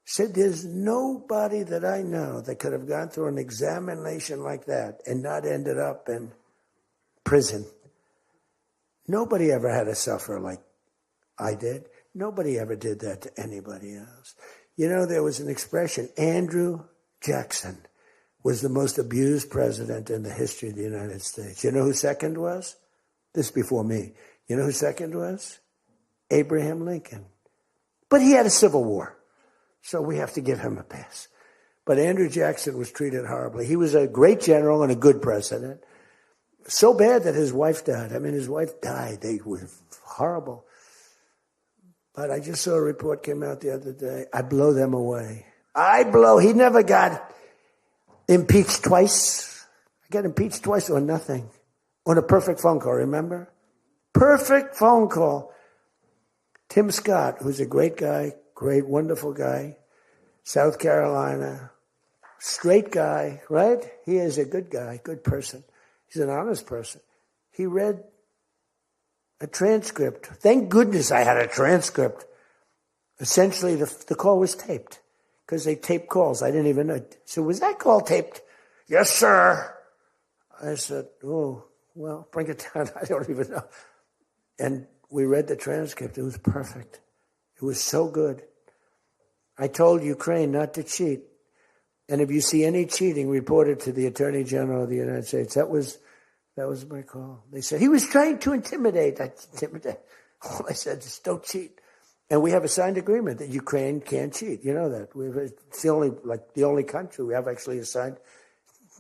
said there's nobody that I know that could have gone through an examination like that and not ended up in prison. Nobody ever had to suffer like I did. Nobody ever did that to anybody else. You know, there was an expression, Andrew Jackson was the most abused president in the history of the United States. You know who second was? This before me. You know who second was? Abraham Lincoln. But he had a civil war, so we have to give him a pass. But Andrew Jackson was treated horribly. He was a great general and a good president. So bad that his wife died. I mean, his wife died. They were horrible. But I just saw a report came out the other day. I blow them away. He never got impeached twice. I got impeached twice on nothing. On a perfect phone call, remember? Perfect phone call. Tim Scott, who's a great guy, great, wonderful guy, South Carolina, straight guy, right? He is a good guy, good person. He's an honest person. He read a transcript. Thank goodness I had a transcript. Essentially, the call was taped because they tape calls. I didn't even know. So was that call taped? Yes, sir. I said, oh, well, bring it down. I don't even know. And we read the transcript. It was perfect. It was so good. I told Ukraine not to cheat. And if you see any cheating, report it to the Attorney General of the United States. That was my call. They said, he was trying to intimidate. All I said is, don't cheat. And we have a signed agreement that Ukraine can't cheat. You know that. It's the only country we have actually a signed.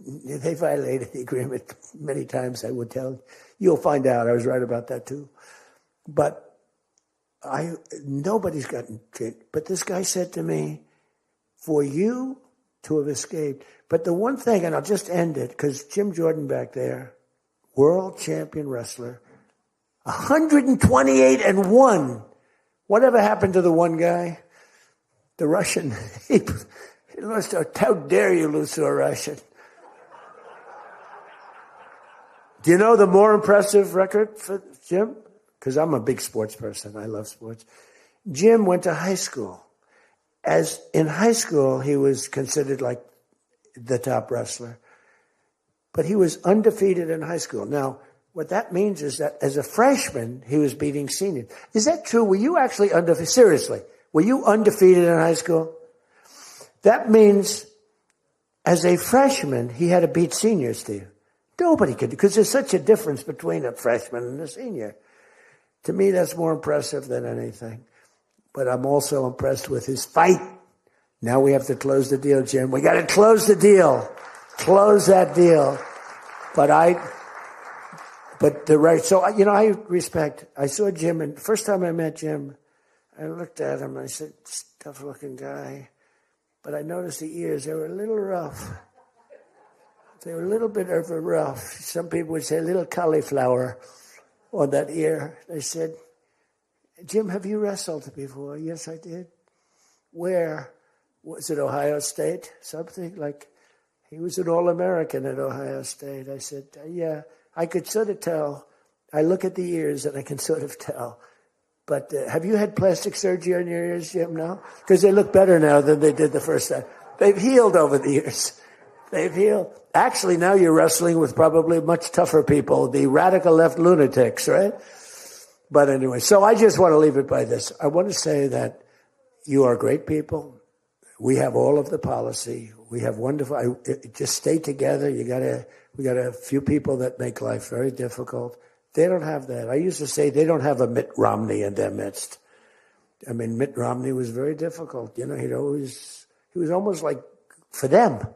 They violated the agreement many times, I would tell you. You'll find out. I was right about that too. But nobody's gotten cheated. But this guy said to me, for you to have escaped. But the one thing, and I'll just end it, because Jim Jordan back there, world champion wrestler, 128-1. Whatever happened to the one guy? The Russian. He lost. How dare you lose to a Russian? Do you know the more impressive record for Jim? Because I'm a big sports person. I love sports. Jim went to high school. As in high school, he was considered like the top wrestler. But he was undefeated in high school. Now, what that means is that as a freshman, he was beating seniors. Is that true? Were you actually undefeated? Seriously, were you undefeated in high school? That means as a freshman, he had to beat seniors, Steve. Nobody could, because there's such a difference between a freshman and a senior. To me, that's more impressive than anything. But I'm also impressed with his fight. Now we have to close the deal, Jim. We got to close the deal. Close that deal. So, I respect. I saw Jim, and the first time I met Jim, I looked at him, I said, tough-looking guy. But I noticed the ears, they were a little rough. They were a little bit of a rough. Some people would say a little cauliflower on that ear. They said, Jim, have you wrestled before? Yes, I did. Where? Was it Ohio State? Something like, he was an All-American at Ohio State. I said, yeah, I could sort of tell. I look at the ears and I can sort of tell. But have you had plastic surgery on your ears, Jim? No? Because they look better now than they did the first time. They've healed over the years. They've healed. Actually, now you're wrestling with probably much tougher people, the radical left lunatics, right? But anyway, so I just want to leave it by this. I want to say that you are great people. We have all of the policy. We have wonderful. Just stay together. We got a few people that make life very difficult. They don't have that. I used to say they don't have a Mitt Romney in their midst. I mean, Mitt Romney was very difficult. You know, he was almost like for them.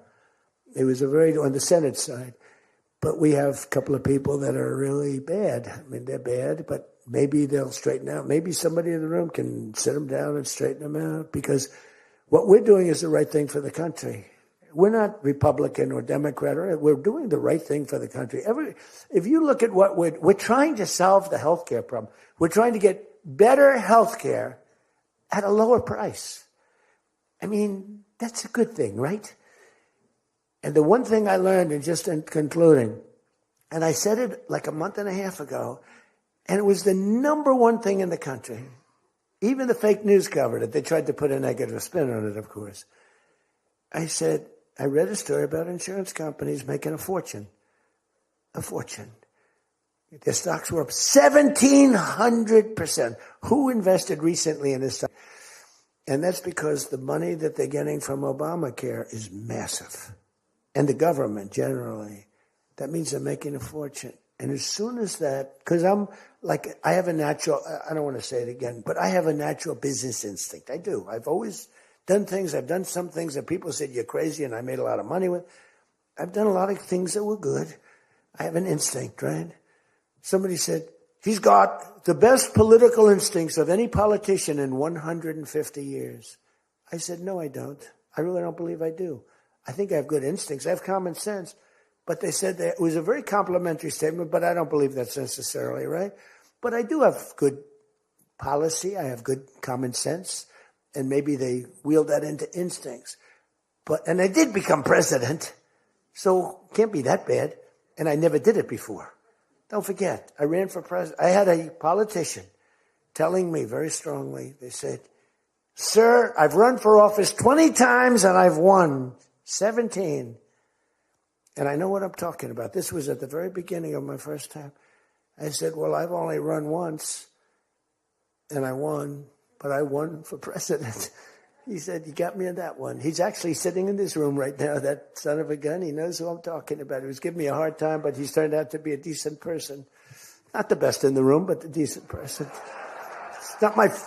He was on the Senate side. But we have a couple of people that are really bad. I mean, they're bad, but maybe they'll straighten out. Maybe somebody in the room can sit them down and straighten them out, because what we're doing is the right thing for the country. We're not Republican or Democrat. We're doing the right thing for the country. If you look at what we're trying to solve the healthcare problem. We're trying to get better healthcare at a lower price. I mean, that's a good thing, right? And the one thing I learned, and just in concluding, and I said it like a month and a half ago, and it was the number one thing in the country. Even the fake news covered it. They tried to put a negative spin on it, of course. I said, I read a story about insurance companies making a fortune. A fortune. Their stocks were up 1,700%. Who invested recently in this stock? And that's because the money that they're getting from Obamacare is massive. And the government generally. That means they're making a fortune. And as soon as that, because I have a natural, I don't want to say it again, but I have a natural business instinct. I do. I've always done things. I've done some things that people said you're crazy and I made a lot of money with. I've done a lot of things that were good. I have an instinct, right? Somebody said, he's got the best political instincts of any politician in 150 years. I said, no, I don't. I really don't believe I do. I think I have good instincts. I have common sense. But they said that it was a very complimentary statement, but I don't believe that's necessarily right. But I do have good policy. I have good common sense. And maybe they wheeled that into instincts. And I did become president. So it can't be that bad. And I never did it before. Don't forget, I ran for president. I had a politician telling me very strongly, they said, sir, I've run for office 20 times and I've won 17. And I know what I'm talking about. This was at the very beginning of my first time. I said, well, I've only run once and I won, but I won for president. He said, you got me in that one. He's actually sitting in this room right now, that son of a gun. He knows who I'm talking about. He was giving me a hard time, but he's turned out to be a decent person. Not the best in the room, but a decent person.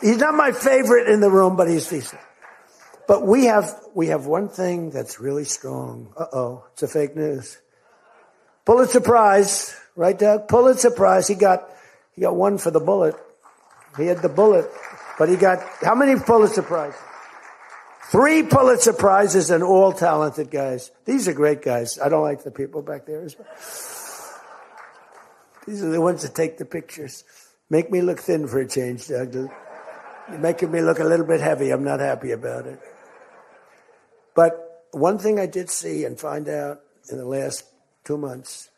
He's not my favorite in the room, but he's decent. But we have one thing that's really strong. Uh-oh, it's a fake news. Pulitzer Prize, right, Doug? Pulitzer Prize. He got one for the bullet. He had the bullet, but he got how many Pulitzer Prizes? 3 Pulitzer Prizes and all talented guys. These are great guys. I don't like the people back there as well. These are the ones that take the pictures. Make me look thin for a change, Doug. You're making me look a little bit heavy. I'm not happy about it. But one thing I did see and find out in the last 2 months,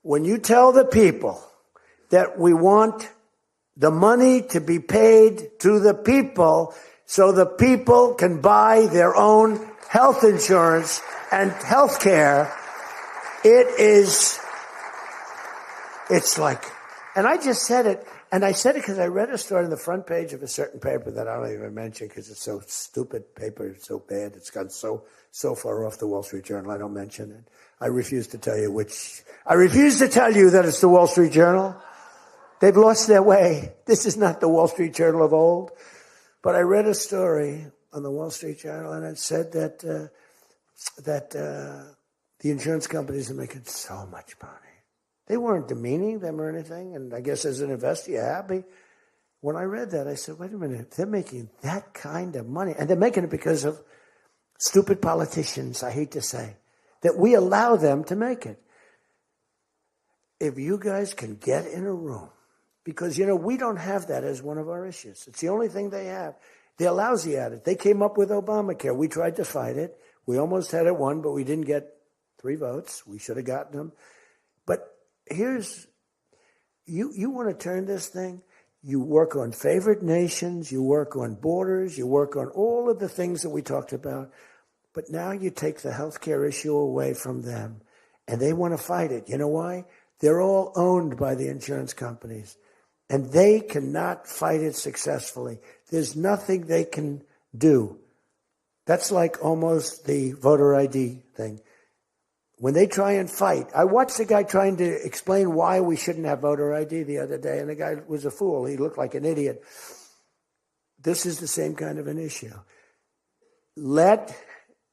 when you tell the people that we want the money to be paid to the people so the people can buy their own health insurance and health care, it's like, and I just said it, and I said it because I read a story on the front page of a certain paper that I don't even mention because it's so stupid paper, it's so bad, it's gone so far off the Wall Street Journal, I don't mention it. I refuse to tell you that it's the Wall Street Journal. They've lost their way. This is not the Wall Street Journal of old. But I read a story on the Wall Street Journal, and it said that the insurance companies are making so much money. They weren't demeaning them or anything, and I guess as an investor, you're happy. When I read that, I said, wait a minute, they're making that kind of money, and they're making it because of stupid politicians, I hate to say, that we allow them to make it. If you guys can get in a room, because, we don't have that as one of our issues. It's the only thing they have. They're lousy at it. They came up with Obamacare. We tried to fight it. We almost had it won, but we didn't get 3 votes. We should have gotten them. But here's, you want to turn this thing, you work on favored nations, you work on borders, you work on all of the things that we talked about. But now you take the healthcare issue away from them, and they want to fight it. You know why? They're all owned by the insurance companies. And they cannot fight it successfully. There's nothing they can do. That's like almost the voter ID thing. When they try and fight, I watched a guy trying to explain why we shouldn't have voter ID the other day, and the guy was a fool. He looked like an idiot. This is the same kind of an issue. Let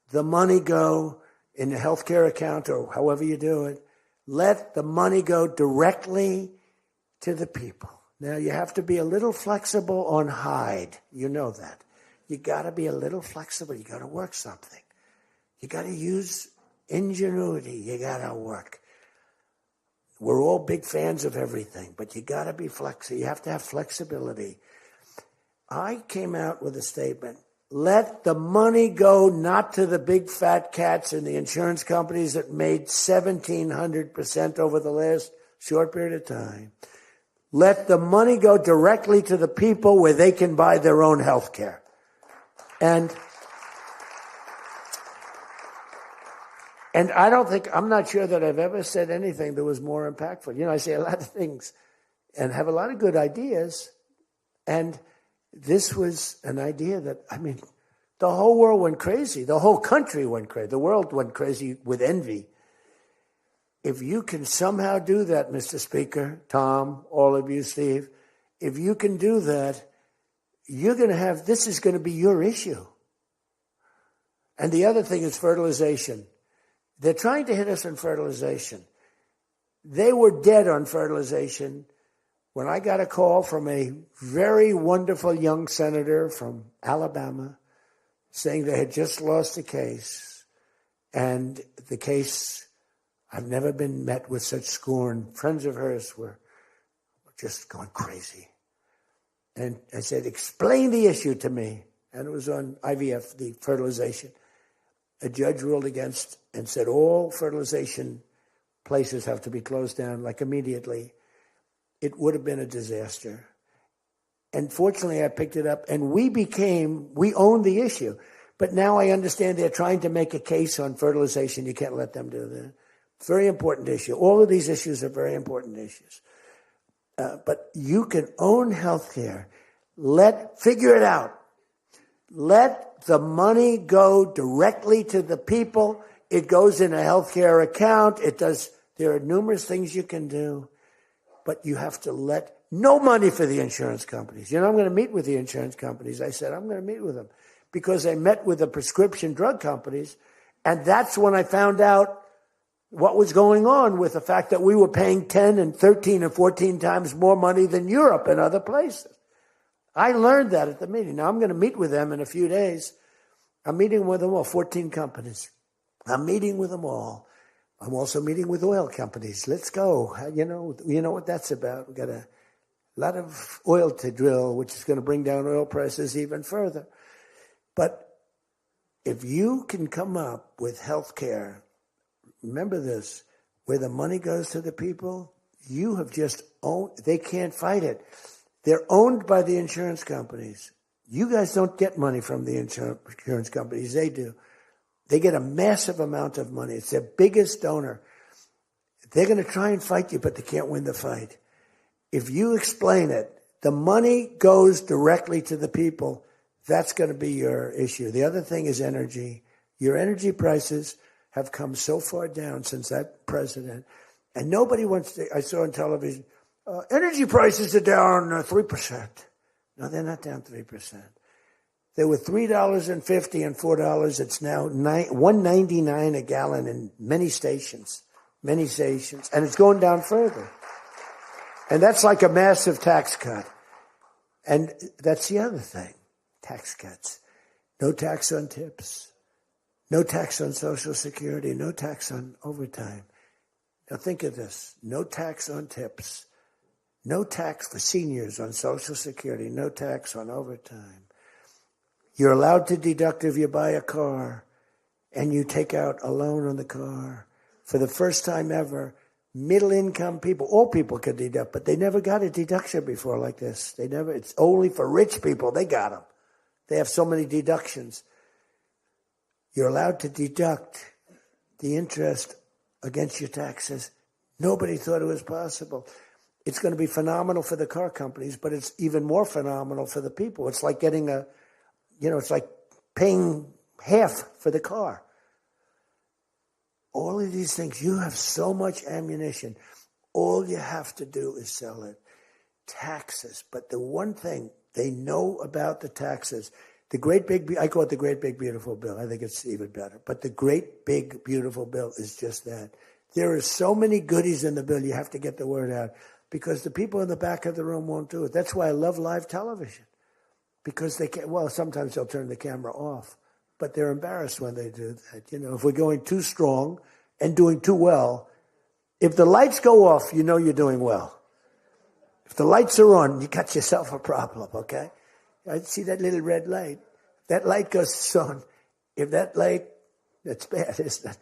the money go in the healthcare account or however you do it. Let the money go directly to the people. Now, you have to be a little flexible on Hyde. You know that. You got to be a little flexible. You got to work something. You got to use ingenuity. You got to work. We're all big fans of everything, but you got to be flexible. You have to have flexibility. I came out with a statement. Let the money go not to the big fat cats in the insurance companies that made 1,700% over the last short period of time. Let the money go directly to the people where they can buy their own health care. And And I'm not sure that I've ever said anything that was more impactful. I say a lot of things and have a lot of good ideas. And this was an idea that, the whole world went crazy. The whole country went crazy. The world went crazy with envy. If you can somehow do that, Mr. Speaker, Tom, all of you, Steve, if you can do that, this is going to be your issue. And the other thing is fertilization. They're trying to hit us on fertilization. They were dead on fertilization when I got a call from a very wonderful young senator from Alabama saying they had just lost a case. And the case, I've never been met with such scorn. Friends of hers were just going crazy. And I said, explain the issue to me. And it was on IVF, the fertilization. A judge ruled against and said all fertilization places have to be closed down, like immediately. It would have been a disaster. And fortunately, I picked it up, and we owned the issue. But now I understand they're trying to make a case on fertilization. You can't let them do that. Very important issue. All of these issues are very important issues. But you can own healthcare. Figure it out. Let the money go directly to the people. It goes in a healthcare account. There are numerous things you can do, but you have to let no money for the insurance companies. I'm going to meet with the insurance companies. I said, I'm going to meet with them because I met with the prescription drug companies. And that's when I found out what was going on with the fact that we were paying 10 and 13 and 14 times more money than Europe and other places. I learned that at the meeting. Now I'm going to meet with them in a few days. I'm meeting with them all, 14 companies. I'm meeting with them all. I'm also meeting with oil companies. Let's go. You know what that's about. We've got a lot of oil to drill, which is going to bring down oil prices even further. But if you can come up with health care, remember this, where the money goes to the people, you have just owned, they can't fight it. They're owned by the insurance companies. You guys don't get money from the insurance companies. They do. They get a massive amount of money. It's their biggest donor. They're going to try and fight you, but they can't win the fight. If you explain it, the money goes directly to the people. That's going to be your issue. The other thing is energy. Your energy prices have come so far down since that president. And nobody wants to, I saw on television, energy prices are down 3%. No, they're not down 3%. They were $3.50 and $4. It's now $1.99 a gallon in many stations, and it's going down further. And that's like a massive tax cut. And that's the other thing, tax cuts. No tax on tips, no tax on Social Security, no tax on overtime. Now think of this, no tax on tips, no tax for seniors on Social Security, no tax on overtime. You're allowed to deduct if you buy a car and you take out a loan on the car. For the first time ever, middle-income people, all people could deduct, but they never got a deduction before like this. It's only for rich people. They got them. They have so many deductions. You're allowed to deduct the interest against your taxes. Nobody thought it was possible. It's going to be phenomenal for the car companies, but it's even more phenomenal for the people. It's like getting it's like paying half for the car. All of these things, you have so much ammunition. All you have to do is sell it. Taxes. But the one thing they know about the taxes, I call it the great big beautiful bill. I think it's even better. But the great big beautiful bill is just that. There are so many goodies in the bill, you have to get the word out. Because the people in the back of the room won't do it. That's why I love live television. Because they can't, sometimes they'll turn the camera off. But they're embarrassed when they do that. If we're going too strong and doing too well, if the lights go off, you're doing well. If the lights are on, you got yourself a problem, okay? I see that little red light. That light goes on. If that light, that's bad, isn't it?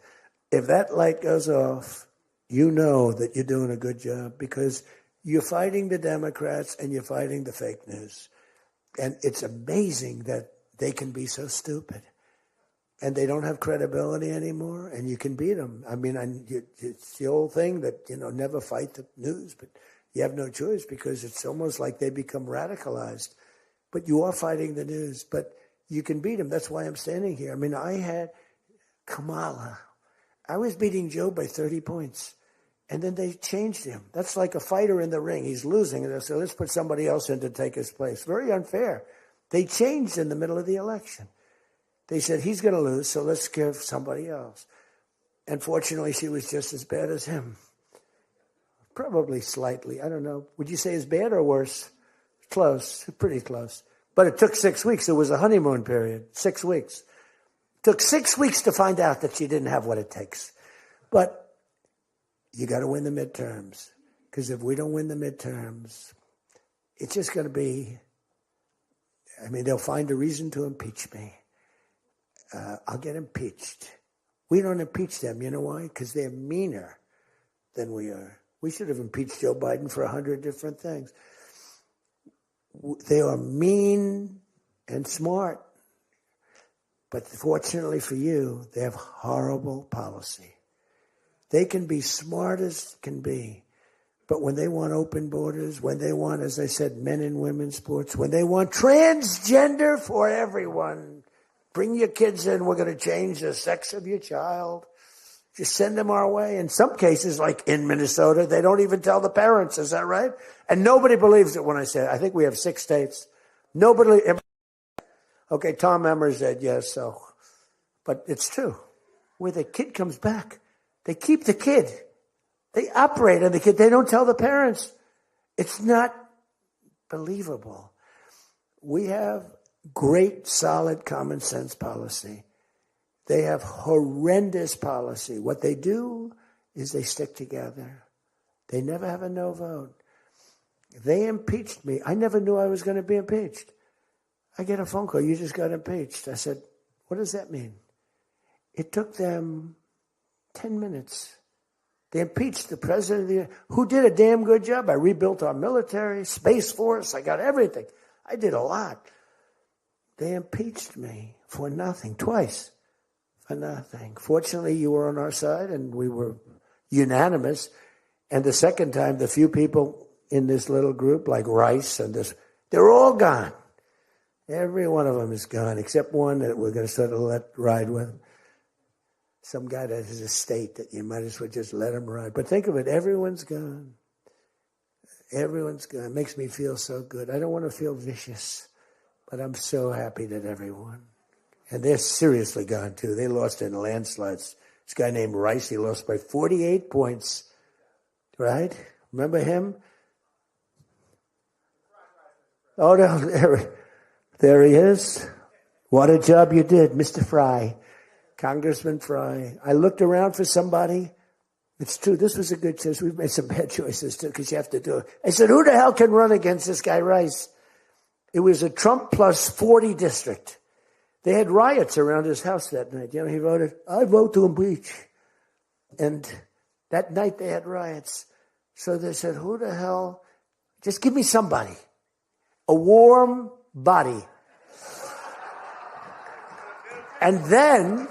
If that light goes off, you know that you're doing a good job because you're fighting the Democrats and you're fighting the fake news. And it's amazing that they can be so stupid. and they don't have credibility anymore, and you can beat them. I mean, it's the old thing that, never fight the news, but you have no choice because it's almost like they become radicalized. But you are fighting the news, but you can beat them. That's why I'm standing here. I mean, I had Kamala. I was beating Joe by 30 points, and then they changed him. That's like a fighter in the ring. He's losing, and they said, let's put somebody else in to take his place. Very unfair. They changed in the middle of the election. They said, he's going to lose, so let's give somebody else. And fortunately, she was just as bad as him. Probably slightly. I don't know. Would you say as bad or worse? Close. Pretty close. But it took 6 weeks. It was a honeymoon period. 6 weeks. It took 6 weeks to find out that she didn't have what it takes. But you got to win the midterms. Because if we don't win the midterms, it's just going to be, they'll find a reason to impeach me. I'll get impeached. We don't impeach them. You know why? Because they're meaner than we are. We should have impeached Joe Biden for 100 different things. They are mean and smart. But fortunately for you, they have horrible policy. They can be smart as can be. But when they want open borders, when they want, as I said, men and women's sports, when they want transgender for everyone, bring your kids in. We're going to change the sex of your child. Just send them our way. In some cases, like in Minnesota, they don't even tell the parents. Is that right? And nobody believes it when I say it. I think we have 6 states. Nobody. Okay, Tom Emmer said yes, so. But it's true. Where the kid comes back, they keep the kid. They operate on the kid. They don't tell the parents. It's not believable. We have great, solid, common sense policy. They have horrendous policy. What they do is they stick together. They never have a no vote. They impeached me. I never knew I was going to be impeached. I get a phone call. You just got impeached. I said, what does that mean? It took them 10 minutes. They impeached the president who did a damn good job. I rebuilt our military, Space Force. I got everything. I did a lot. They impeached me for nothing, twice, for nothing. Fortunately, you were on our side, and we were unanimous. And the second time, the few people in this little group, like Rice and this, they're all gone. Every one of them is gone, except one that we're going to sort of let ride with. Some guy that has a state that you might as well just let him ride. But think of it, everyone's gone. Everyone's gone. It makes me feel so good. I don't want to feel vicious. But I'm so happy that everyone. And they're seriously gone, too. They lost in landslides. This guy named Rice, he lost by 48 points. Right? Remember him? Oh, no, there he is. What a job you did, Mr. Fry. Congressman Fry. I looked around for somebody. It's true. This was a good choice. We've made some bad choices, too, because you have to do it. I said, who the hell can run against this guy, Rice? It was a Trump plus 40 district. They had riots around his house that night. He voted, I vote to impeach. And that night they had riots. So they said, who the hell? Just give me somebody. A warm body. And then,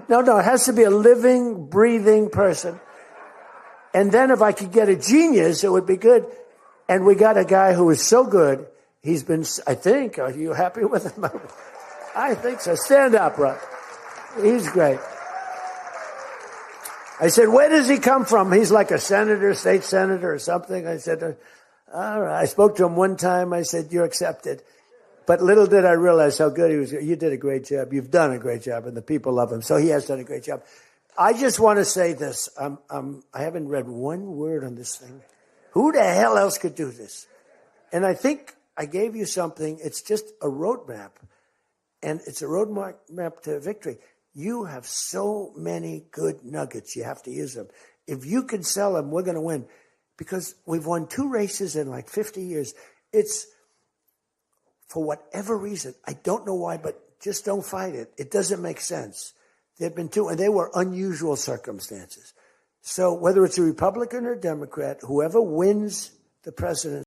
no, it has to be a living, breathing person. And then if I could get a genius, it would be good. And we got a guy who is so good. He's been, I think, are you happy with him? I think so. Stand up, Rob. He's great. I said, where does he come from? He's like a senator, state senator or something. I said, all right. I spoke to him one time. I said, you're accepted. But little did I realize how good he was. You did a great job. You've done a great job, and the people love him. So he has done a great job. I just want to say this. I haven't read one word on this thing. Who the hell else could do this? And I think I gave you something. It's just a roadmap, and it's a roadmap to victory. You have so many good nuggets. You have to use them. If you can sell them, we're going to win, because we've won 2 races in like 50 years. It's, for whatever reason, I don't know why, but just don't fight it. It doesn't make sense. There have been 2, and they were unusual circumstances. So whether it's a Republican or Democrat, whoever wins the presidency,